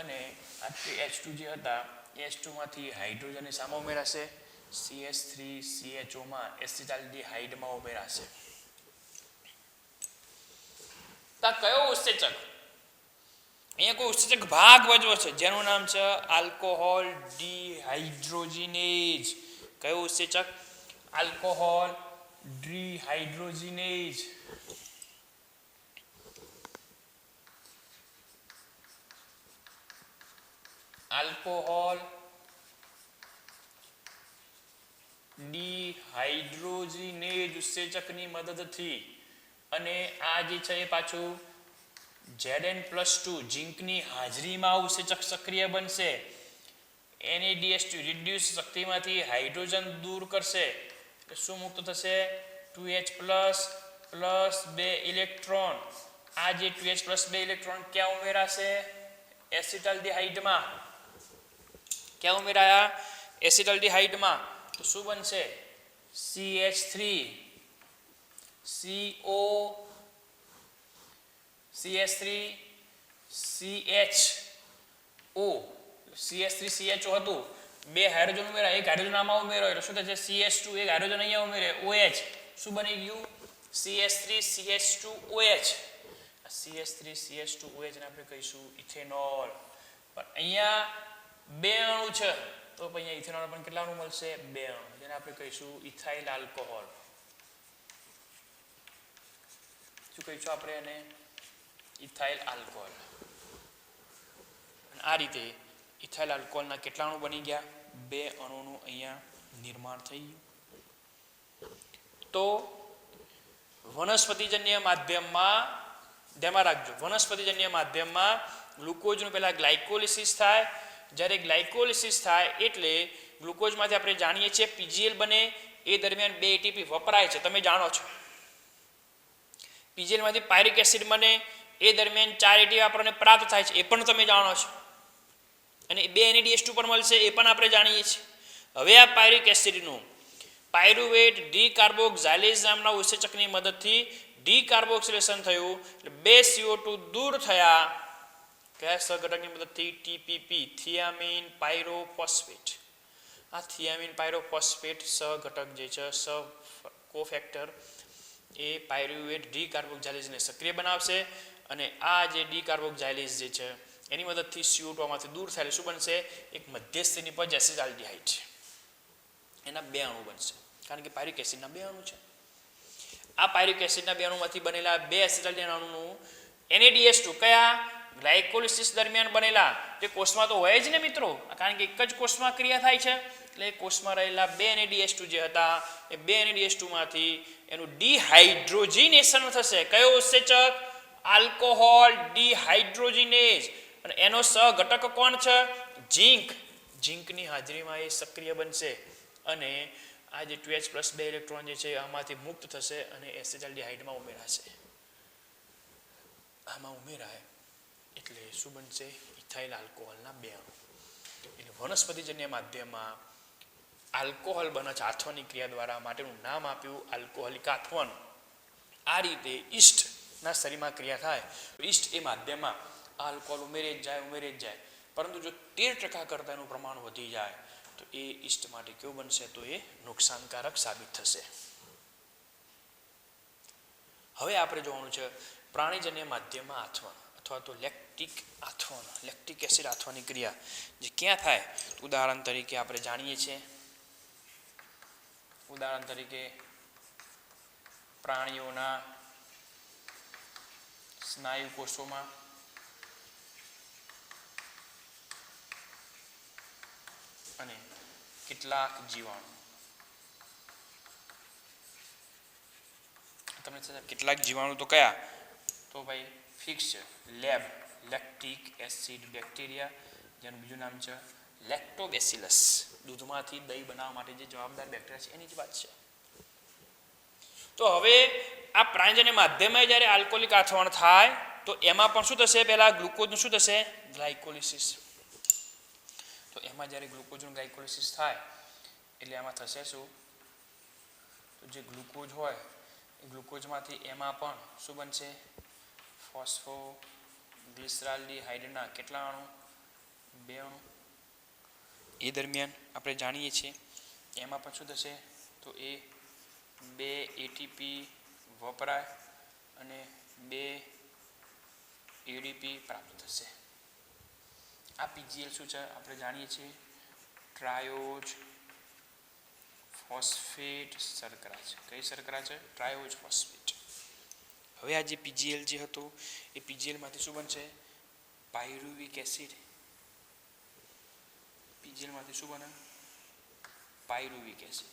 અને આ H2 જે હતા H2 માંથી હાઇડ્રોજન સામે ઉમેરાશે CH3CHO માં એસિટાલ્ડીહાઇડમાં ઉમેરાશે. તો કયો ઉત્સેચક? અહીંયા કોઈ ઉત્સેચક ભાગ ભજવો છે જેનું નામ છે આલ્કોહોલ ડિહાઇડ્રોજિનેઝ. કયો ઉત્સેચક? આલ્કોહોલ ડિહાઇડ્રોજિનેઝ. આલ્કોહોલ ડિહાઇડ્રોજિનેઝ ઉત્સેચકની મદદથી. અને આ જે છે એ પાછું Zn+2 ઝીંકની હાજરીમાં ઉત્સેચક સક્રિય બનશે. NaDH2 રિડ્યુસ શક્તિમાંથી હાઇડ્રોજન દૂર કરશે. એટલે શું મુક્ત થશે? 2H+ plus 2 electron. આ જે 2H+ 2 ઇલેક્ટ્રોન ક્યાં ઉમેરાશે? એસિટાલ્ડીહાઇડમાં. ક્યાં ઉમેરાયા? એસિટાલ્ડીહાઇડમાં. તો શું બનશે? CH3CO CH3CHO CH3CHO હતું. બે હાઇડ્રોજન ઉમેરા, એક હાઇડ્રોજન આમાં ઉમેરો એટલે શું થશે? CH2. એક હાઇડ્રોજન અહીંયા ઉમેરે OH. શું બની ગયું? CH3CH2OH. CH3CH2OH ને આપણે કહીશું ઇથેનોલ. પણ અહીંયા બે અણુ છે તો અહીંયા ઇથેનોલ પણ કેટલા અણુ મળશે? 2 અણુ, જેને આપણે કહીશું ઇથાઇલ આલ્કોહોલ. શું કહીશું આપણે એને? Ethyl alcohol. આ રીતે ઇથાઇલ આલ્કોહોલના કેટલા અણુ બની ગયા? 2 અણુનું અહીંયા નિર્માણ થઈ ગયું. તો વનસ્પતિજન્ય માધ્યમમાં ધ્યાનમાં રાખજો, વનસ્પતિજન્ય માધ્યમમાં ગ્લુકોઝનું પહેલા ગ્લાયકોલિસિસ થાય. જ્યારે ગ્લાયકોલિસિસ થાય એટલે ગ્લુકોઝમાંથી આપણે જાણીએ છીએ PGL બને. એ દરમિયાન 2 ATP વપરાય છે, તમે જાણો છો. PGL માંથી પાયરિક એસિડ બને. એ દરમિયાન 4 ATP આપણને પ્રાપ્ત થાય છે, એ પણ તમે જાણો છો. અને 2 NaDH2 પણ મળશે, એ પણ આપણે જાણીએ છીએ. હવે આ પાયરિક એસિડનું પાયરુવેટ ડીકાર્બોક્સાઇલેઝ નામના ઉત્સેચકની મદદથી ડીકાર્બોક્સિલેશન થયું એટલે 2 CO2 દૂર થયા. કયા સહઘટકની મદદથી? TPP થિયામીન pyrophosphate. આ થિયામીન પાયરોફોસ્ફેટ સહઘટક જે છે કોફેક્ટર એ પાયરુવેટ ડીકાર્બોક્સાઇલેઝને સક્રિય બનાવશે અને આ જે ડીકાર્બોક્સાઇલેઝ જે છે એની મદદથી CO2 માંથી દૂર થાય શું બનશે? એક મધ્યસ્થી નિપજ એસિટાલ્ડીહાઇડ. એના 2 અણુ બનશે. કારણ કે પાયરુવેક એસિડના 2 અણુ છે. આ પાયરુવેક એસિડના 2 અણુમાંથી બનેલા 2 એસિટાઇલ અણુનું NADH2 કયા ગ્લાયકોલિસિસ દરમિયાન બનેલા, જે કોષમાં તો હોય જ ને મિત્રો, કારણ કે એક જ કોષમાં ક્રિયા થાય છે. એટલે કોષમાં રહેલા 2 NADH2 જે હતા એ 2 NADH2 માંથી એનું ડિહાઇડ્રોજિનેશન થશે. કયો ઉત્સેચક? આલ્કોહોલ ડિહાઇડ્રોજિનેઝ. અને એનો સહઘટક કોણ છે? ઝીંક. ઝીંકની હાજરીમાં એ સક્રિય બનશે અને આ જે 2H+2 ઇલેક્ટ્રોન જે છે આમાંથી મુક્ત થશે અને એસિટાલ્ડિહાઇડમાં ઉમેરાશે. આમાં ઉમેરાય એટલે શું બનશે? ઇથાઇલ આલ્કોહોલના 2 અણુ. એટલે વનસ્પતિજન્ય માધ્યમમાં આલ્કોહોલ બને છે આથવણની ક્રિયા દ્વારા, માટેનું નામ આપ્યું આલ્કોહોલિક આથવણ. આ રીતે ઈસ્ટના શરીરમાં ક્રિયા થાય તો ઈસ્ટ એ માધ્યમમાં આલ્કોહોલ ઉમેરે જ જાય. પરંતુ જો 13% કરતાં એનું પ્રમાણ વધી જાય તો એ ઈસ્ટ માટે કેવું બનશે? તો એ નુકસાનકારક સાબિત થશે. હવે આપણે જોવાનું છે પ્રાણીજન્ય માધ્યમમાં આથવણ અથવા તો લેક્ટિક આથવણ, લેક્ટિક એસિડ આથવણની ક્રિયા જે ક્યાં થાય? ઉદાહરણ તરીકે આપણે જાણીએ છીએ, ઉદાહરણ તરીકે પ્રાણીઓના સ્નાયુ કોષોમાં, અને કેટલાક જીવાણુ. તમને કેટલાક જીવાણુ તો કયા? તો ભાઈ ફિક્સ છે, લેબ લેક્ટિક એસિડ બેક્ટેરિયા, જેનું બીજું નામ છે લેક્ટોબેસિલસ. દૂધમાંથી દહીં બનાવવા માટે જે જવાબદાર બેક્ટેરિયા છે એની જ વાત છે. તો હવે આ પ્રાણીજન્ય માધ્યમમાં જ્યારે આલ્કોહોલિક આથવણ થાય તો એમાં પણ શું થશે? પહેલા ગ્લુકોઝનું શું થશે? ગ્લાયકોલિસિસ. તો એમાં જ્યારે ગ્લુકોઝનું ગ્લાયકોલિસિસ થાય એટલે એમાં થશે શું? તો જે ગ્લુકોઝ હોય એ ગ્લુકોઝમાંથી એમાં પણ શું બનશે? ફોસ્ફોગ્લિસરાલ્ડિહાઇડના કેટલા અણુ? 2 અણુ. એ દરમિયાન આપણે જાણીએ છીએ એમાં પણ શું થશે? તો એ 2 ATP વપરાય અને 2 ADP પ્રાપ્ત થશે. આ PGL શું છે? આપણે જાણીએ છીએ ટ્રાયોજ ફોસ્ફેટ શર્કરા છે. કઈ શર્કરા છે? ટ્રાયોજ ફોસ્ફેટ. હવે આ જે PGL જે હતું એ PGL માંથી શું બનશે? Pyruvic acid. PGL માંથી શું બને? Pyruvic acid.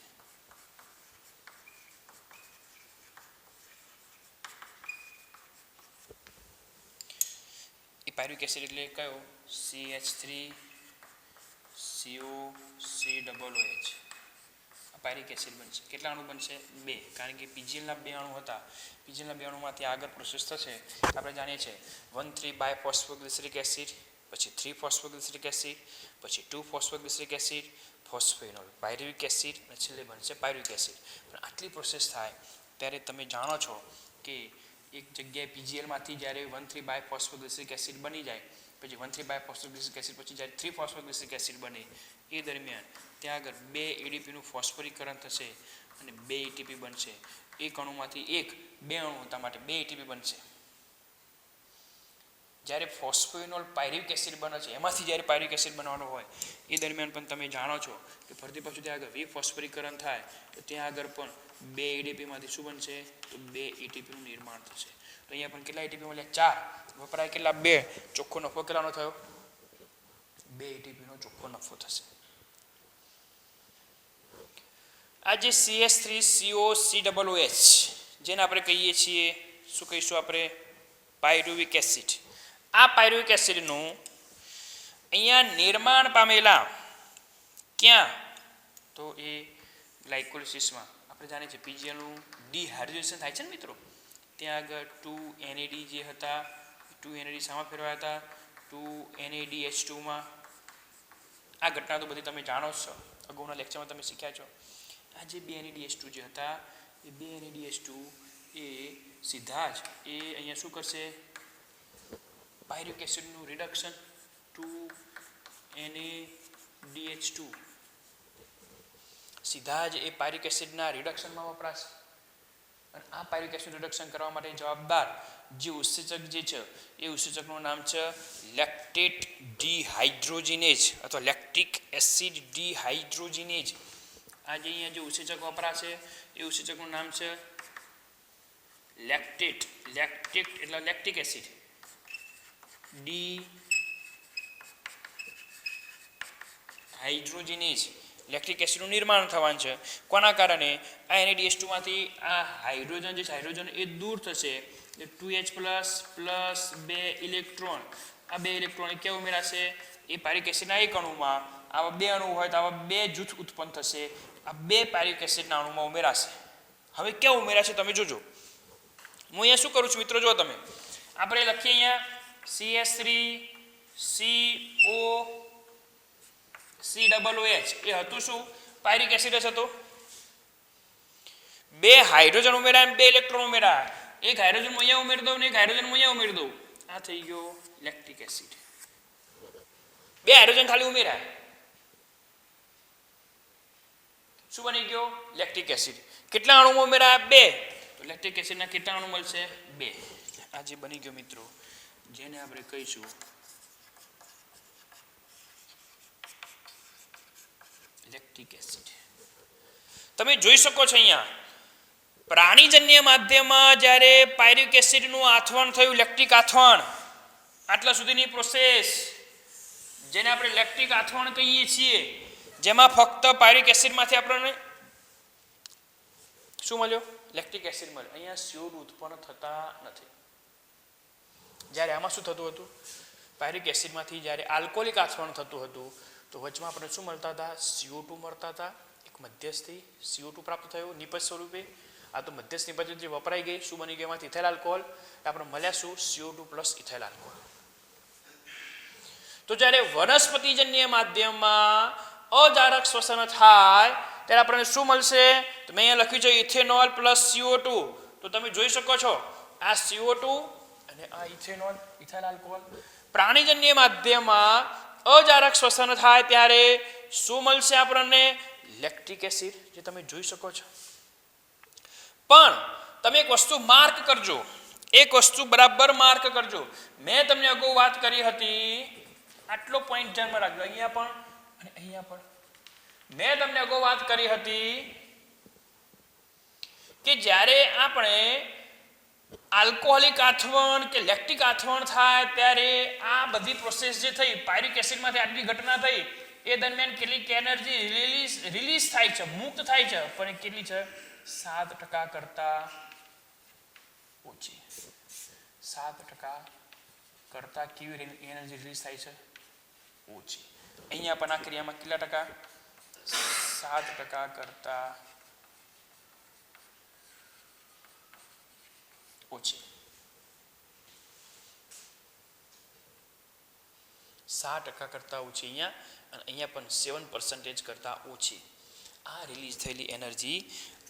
એ પાયરુવિક એસિડ એટલે કયો? CH3COCOOH. પાયરિક એસિડ બનશે. કેટલા અણુ બનશે? 2. કારણ કે PGLના 2 અણુ હતા. PGLના 2 અણુમાંથી આગળ પ્રોસેસ થશે આપણે જાણીએ છીએ 1,3-બાયફોસ્ફોગ્લિસરિક એસિડ, પછી 3-ફોસ્ફોગ્લિસરિક એસિડ, પછી 2-ફોસ્ફોગ્લિસરિક એસિડ, ફોસ્ફેનોલ, પાયરુવિક એસિડ અને છેલ્લે બનશે પાયરુવિક એસિડ. પણ આટલી પ્રોસેસ થાય ત્યારે તમે જાણો છો કે એક જગ્યાએ PGLમાંથી જ્યારે 1,3-બાયફોસ્ફોગ્લિસરિક એસિડ બની જાય, પછી 1,3-બાયફોસ્ફોગ્લિસરિક એસિડ, પછી જ્યારે 3-ફોસ્ફોગ્લિસરિક એસિડ બને એ દરમિયાન ત્યાં આગળ 2 ADPનું ફોસ્ફરીકરણ થશે અને 2 ATP બનશે. એક અણુમાંથી 2 અણુ હતા માટે 2 ATP બનશે. જ્યારે ફોસ્ફેનોલ પાયરુવિક એસિડ બને છે એમાંથી જ્યારે પાયરુવિક એસિડ બનવાનો હોય એ દરમિયાન પણ તમે જાણો છો કે ફરતી પાછું ત્યાં આગળ વિફોસ્ફરીકરણ થાય તો ત્યાં આગળ પણ 2 ADPમાંથી શું બનશે? તો 2 ATPનું નિર્માણ થશે. તો અહીંયા પણ કેટલા ATP મળ્યા? 4. વપરાય કેટલા? 2. ચોખ્ખો નફો કેટલાનો થયો? 2 ATPનો ચોખ્ખો નફો થશે. આ જે CH3COCOOH જેને આપણે કહીએ છીએ, શું કહીશું આપણે? Pyruvic acid. આ પાયરુવિક એસિડનું અહીંયા નિર્માણ પામેલા ક્યાં? તો એ ગ્લાયકોલિસિસમાં. આપણે જાણીએ છીએ PGLનું ડિહાઇડ્રોજનેશન થાય છે ને મિત્રો, ત્યાં આગળ 2 NAD જે હતા 2 NAD શામાં ફેરવાયા હતા? 2 NADH2માં. આ ઘટના તો બધી તમે જાણો છો, અગાઉના લેક્ચરમાં તમે શીખ્યા છો. આ જે 2 NADH2 જે હતા એ 2 NADH2 એ સીધા જ એ અહીંયા શું કરશે? પાયરુવિક એસિડનું રિડક્શન 2 NADH2 સીધા જ એ પાયરુવિક એસિડના રિડક્શનમાં વપરાશે. અને આ પાયરુવિક એસિડ રિડક્શન કરવા માટે જવાબદાર જે ઉત્સેચક જે છે એ ઉત્સેચકનું નામ છે લેક્ટેટ ડિહાઇડ્રોજિનેઝ અથવા લેક્ટિક એસિડ ડિહાઇડ્રોજિનેઝ. આ જે અહીંયા જે ઉત્સેચક વપરાશે એ ઉત્સેચકનું નામ છે લેક્ટેટ. લેક્ટેટ એટલે લેક્ટિક એસિડ. ડી હાઇડ્રોજનેઝ લેક્ટિક એસિડનું નિર્માણ થવાનું છે. કોના કારણે? આ NaDH2 માંથી આ હાઇડ્રોજન જે હાઇડ્રોજન એ દૂર થશે. 2H પ્લસ 2 ઇલેક્ટ્રોન, આ 2 ઇલેક્ટ્રોન ક્યાં ઉમેરાશે? એ પાયરિક એસિડના એક અણુમાં. આવા 2 અણુ હોય તો આવા 2 જૂથ ઉત્પન્ન થશે. આ 2 પાયરિક એસિડના અણુમાં ઉમેરાશે. હવે ક્યાં ઉમેરાશે તમે જોજો. હું અહીંયા શું કરું છું મિત્રો, જો તમે આપણે લખીએ અહીંયા CH3COCOOH એ હતું શું? પાયરિક એસિડ જ હતો. 2 હાઇડ્રોજન ઉમેરાય, 2 ઇલેક્ટ્રોન ઉમેરાય. એક હાઇડ્રોજન હું અહીંયા ઉમેરી દઉં ને એક હાઇડ્રોજન હું અહીંયા ઉમેરી દઉં. આ થઈ ગયો લેક્ટિક એસિડ. 2 હાઇડ્રોજન ખાલી ઉમેરાય, શું બની ગયો? Lactic acid. કેટલા અણુમાં ઉમેરાય? 2. તો લેક્ટિક એસિડના કેટલા અણુ મળશે? 2. આ જે બની ગયો મિત્રો, જેને આપણે કહીશું લેક્ટિક એસિડ. તમે જોઈ શકો છો અહીંયા પ્રાણીજન્ય માધ્યમમાં જ્યારે પાયરિક એસિડનું આથવણ થયું, લેક્ટિક આથવણ, આટલા સુધીની પ્રોસેસ જેને આપણે લેક્ટિક આથવણ કહીએ છીએ, જેમાં ફક્ત પાયરિક એસિડમાંથી આપણને શું મળ્યો? લેક્ટિક એસિડ મળ્યો. અહીંયા CO2 ઉત્પન્ન થતા નથી. જ્યારે આમાં શું થતું હતું? પાયરિક એસિડમાંથી જ્યારે આલ્કોહોલિક આથવણ થતું હતું તો વચમાં આપણે શું મળતા હતા? CO2 મળતા હતા. એક મધ્યસ્થી CO2 પ્રાપ્ત થયો નિપજ સ્વરૂપે. આ તો મધ્યસ્થ નિપજ જે વપરાઈ ગઈ, શું બની ગઈ? એમાંથી ઇથાઇલ આલ્કોહોલ. આપણે મળ્યા શું? CO2 plus ethyl alcohol. તો જ્યારે વનસ્પતિજન્ય માધ્યમમાં અજારક શ્વસન થાય ત્યારે આપણને શું મળશે? તો મેં અહીંયા લખ્યું છે ઇથેનોલ પ્લસ CO2. તો તમે જોઈ શકો છો આ CO2 અને આ ઇથેનોલ ઇથાઇલ આલ્કોહોલ. પ્રાણીજન્ય માધ્યમમાં અજારક શ્વસન થાય ત્યારે શું મળશે આપણને? લેક્ટિક એસિડ, જે તમે જોઈ શકો છો. પણ તમે એક વસ્તુ માર્ક કરજો, એક વસ્તુ બરાબર માર્ક કરજો. મેં તમને અગાઉ વાત કરી હતી, આટલો પોઈન્ટ ધ્યાનમાં રાખજો, અહીંયા પણ અને અહીંયા પણ. મેં તમને અગાઉ વાત કરી હતી કે જ્યારે આપણે આલ્કોહોલિક આથવણ કે લેક્ટિક આથવણ થાય ત્યારે આ બધી પ્રોસેસ જે થઈ, પાયરિક એસિડમાંથી આટલી ઘટના થઈ, એ દરમિયાન કેટલીક એનર્જી રિલીઝ થાય છે, મુક્ત થાય છે, પણ એ કેટલી છે? 7% કરતા ઓછી. 7% કરતા કેવી એનર્જી રિલીઝ થાય છે? ઓછી. અહીંયા પણ આ ક્રિયામાં કેટલા ટકા? 7% કરતા ઓછી. 7% કરતા ઓછી અહીંયા, અને અહીંયા પણ 7% કરતા ઓછી આ રિલીઝ થયેલી એનર્જી.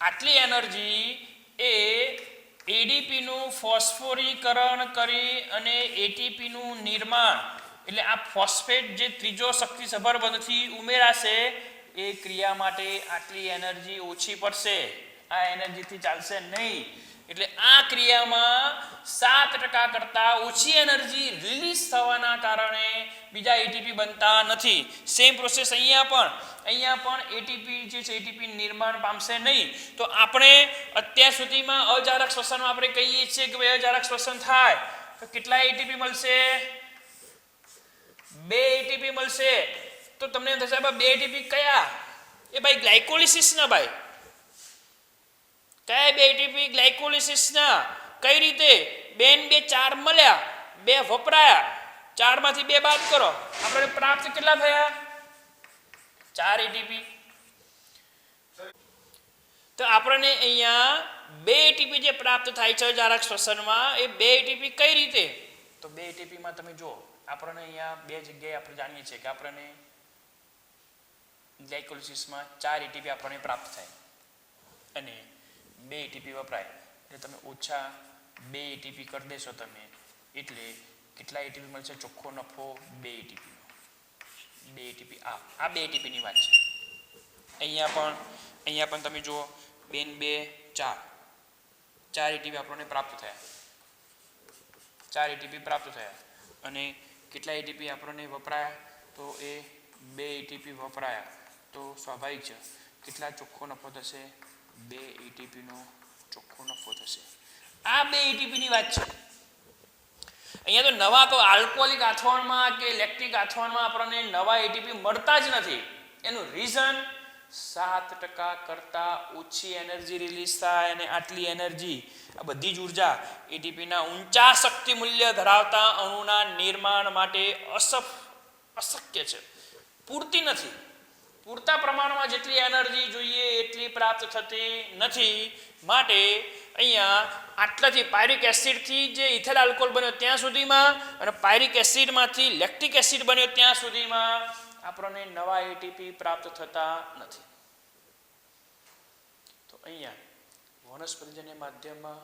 આટલી એનર્જી એ એડીપીનું ફોસ્ફોરીકરણ કરી અને એટીપીનું નિર્માણ, એટલે આ ફોસ્ફેટ જે ત્રીજો શક્તિસભર બંધથી ઉમેરાશે એ ક્રિયા માટે આટલી એનર્જી ઓછી પડશે. આ એનર્જીથી ચાલશે નહીં. એટલે આ ક્રિયામાં 7% કરતા ઓછી એનર્જી રિલીઝ થવાના કારણે બીજા એટીપી બનતા નથી. સેમ પ્રોસેસ અહીંયા પણ એટીપી જે છે એટીપી નિર્માણ પામશે નહીં. તો આપણે અત્યાર સુધીમાં અજારક શ્વસનમાં આપણે કહીએ છીએ કે ભાઈ અજારક શ્વસન થાય તો કેટલા એટીપી મળશે? 2 એટીપી મળશે. તો તમને એમ થશે 2 એટીપી કયા? એ ભાઈ ગ્લાયકોલિસિસના. ભાઈ કયા 2 એટીપી? ગ્લાયકોલિસિસના. કઈ રીતે? 2 ને 2 4 મળ્યા, 2 વપરાયા, 4 માંથી 2 બાદ કરો, આપણે પ્રાપ્ત કેટલા થયા? 4 એટીપી. તો આપણને અહીંયા 2 એટીપી જે પ્રાપ્ત થાય છે અજારક શ્વસનમાં, એ 2 એટીપી કઈ રીતે? તો 2 એટીપીમાં તમે જુઓ, આપણને અહીંયા 2 જગ્યાએ આપણે જાણીએ છીએ કે આપણને ગ્લાયકોલિસિસમાં 4 એટીપી આપણને પ્રાપ્ત થાય અને 2 એટીપી વપરાય. એટલે તમે ઓછા 2 એટીપી કરી દેશો તમે, એટલે કેટલા એટીપી મળશે? ચોખ્ખો નફો 2 એટીપી. 2 એટીપી આ 2 એટીપીની વાત છે. અહીંયા પણ તમે જુઓ 2 ને 2 4 એટીપી આપણને પ્રાપ્ત થયા. 4 એટીપી પ્રાપ્ત થયા અને કેટલા એટીપી આપણને વપરાયા? તો એ 2 એટીપી વપરાયા. તો સ્વાભાવિક છે કેટલા ચોખ્ખો નફો થશે? 2 ATP નો ચોખ્ખો નફો થશે. આ 2 ATP ની વાત છે. અહીંયા તો નવા તો આલ્કોહોલિક આથોણમાં કે લેક્ટિક આથોણમાં આપણને નવા ATP મળતા જ નથી. એનું રીઝન 7% કરતા ઓછી એનર્જી રિલીઝ થાય અને આટલી એનર્જી, આ બધી જ ઉર્જા ATP ના ઊંચા શક્તિ મૂલ્ય ધરાવતા અણુના નિર્માણ માટે અશક્ય છે, પૂરતી નથી. પૂરતા પ્રમાણમાં જેટલી એનર્જી જોઈએ એટલી પ્રાપ્ત થતી નથી. માટે અહીંયા આટલાથી પાયરિક એસિડથી જે ઇથેલ આલ્કોહોલ બન્યો ત્યાં સુધીમાં અને પાયરિક એસિડમાંથી લેક્ટિક એસિડ બન્યો ત્યાં સુધીમાં આપણને નવા ATP પ્રાપ્ત થતા નથી. તો અહીંયા વનસ્પતિજન્ય માધ્યમમાં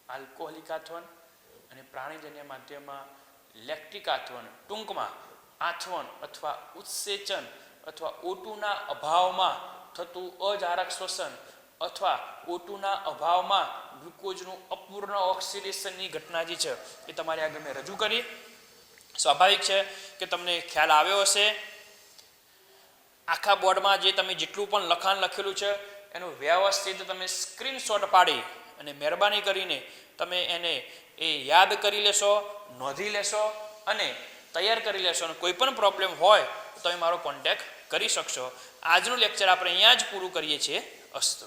આલ્કોહોલિક આથવન અને પ્રાણીજન્ય માધ્યમમાં લેક્ટિક આથવન, ટૂંકમાં આથવન અથવા ઉત્સેચન અથવા O2 ના અભાવમાં થતું અજારક શ્વસન અથવા O2 ના અભાવમાં ગ્લુકોઝનું અપૂર્ણ ઓક્સિડેશનની ઘટના જે છે એ તમારી આગળ મેં રજૂ કરી. સ્વાભાવિક છે કે તમને ખ્યાલ આવ્યો હશે. આખા બોર્ડમાં જે તમે જેટલું પણ લખાણ લખેલું છે એનું વ્યવસ્થિત તમે સ્ક્રીનશોટ પાડી અને મહેરબાની કરીને તમે એને એ યાદ કરી લેશો, નોંધી લેશો અને તૈયાર કરી લેશો. અને કોઈ પણ પ્રોબ્લેમ હોય તો તમે મારો કોન્ટેક્ટ કરી શકશો. આજનું લેક્ચર આપણે અહીંયા જ પૂરું કરીએ છીએ. અસ્તુ.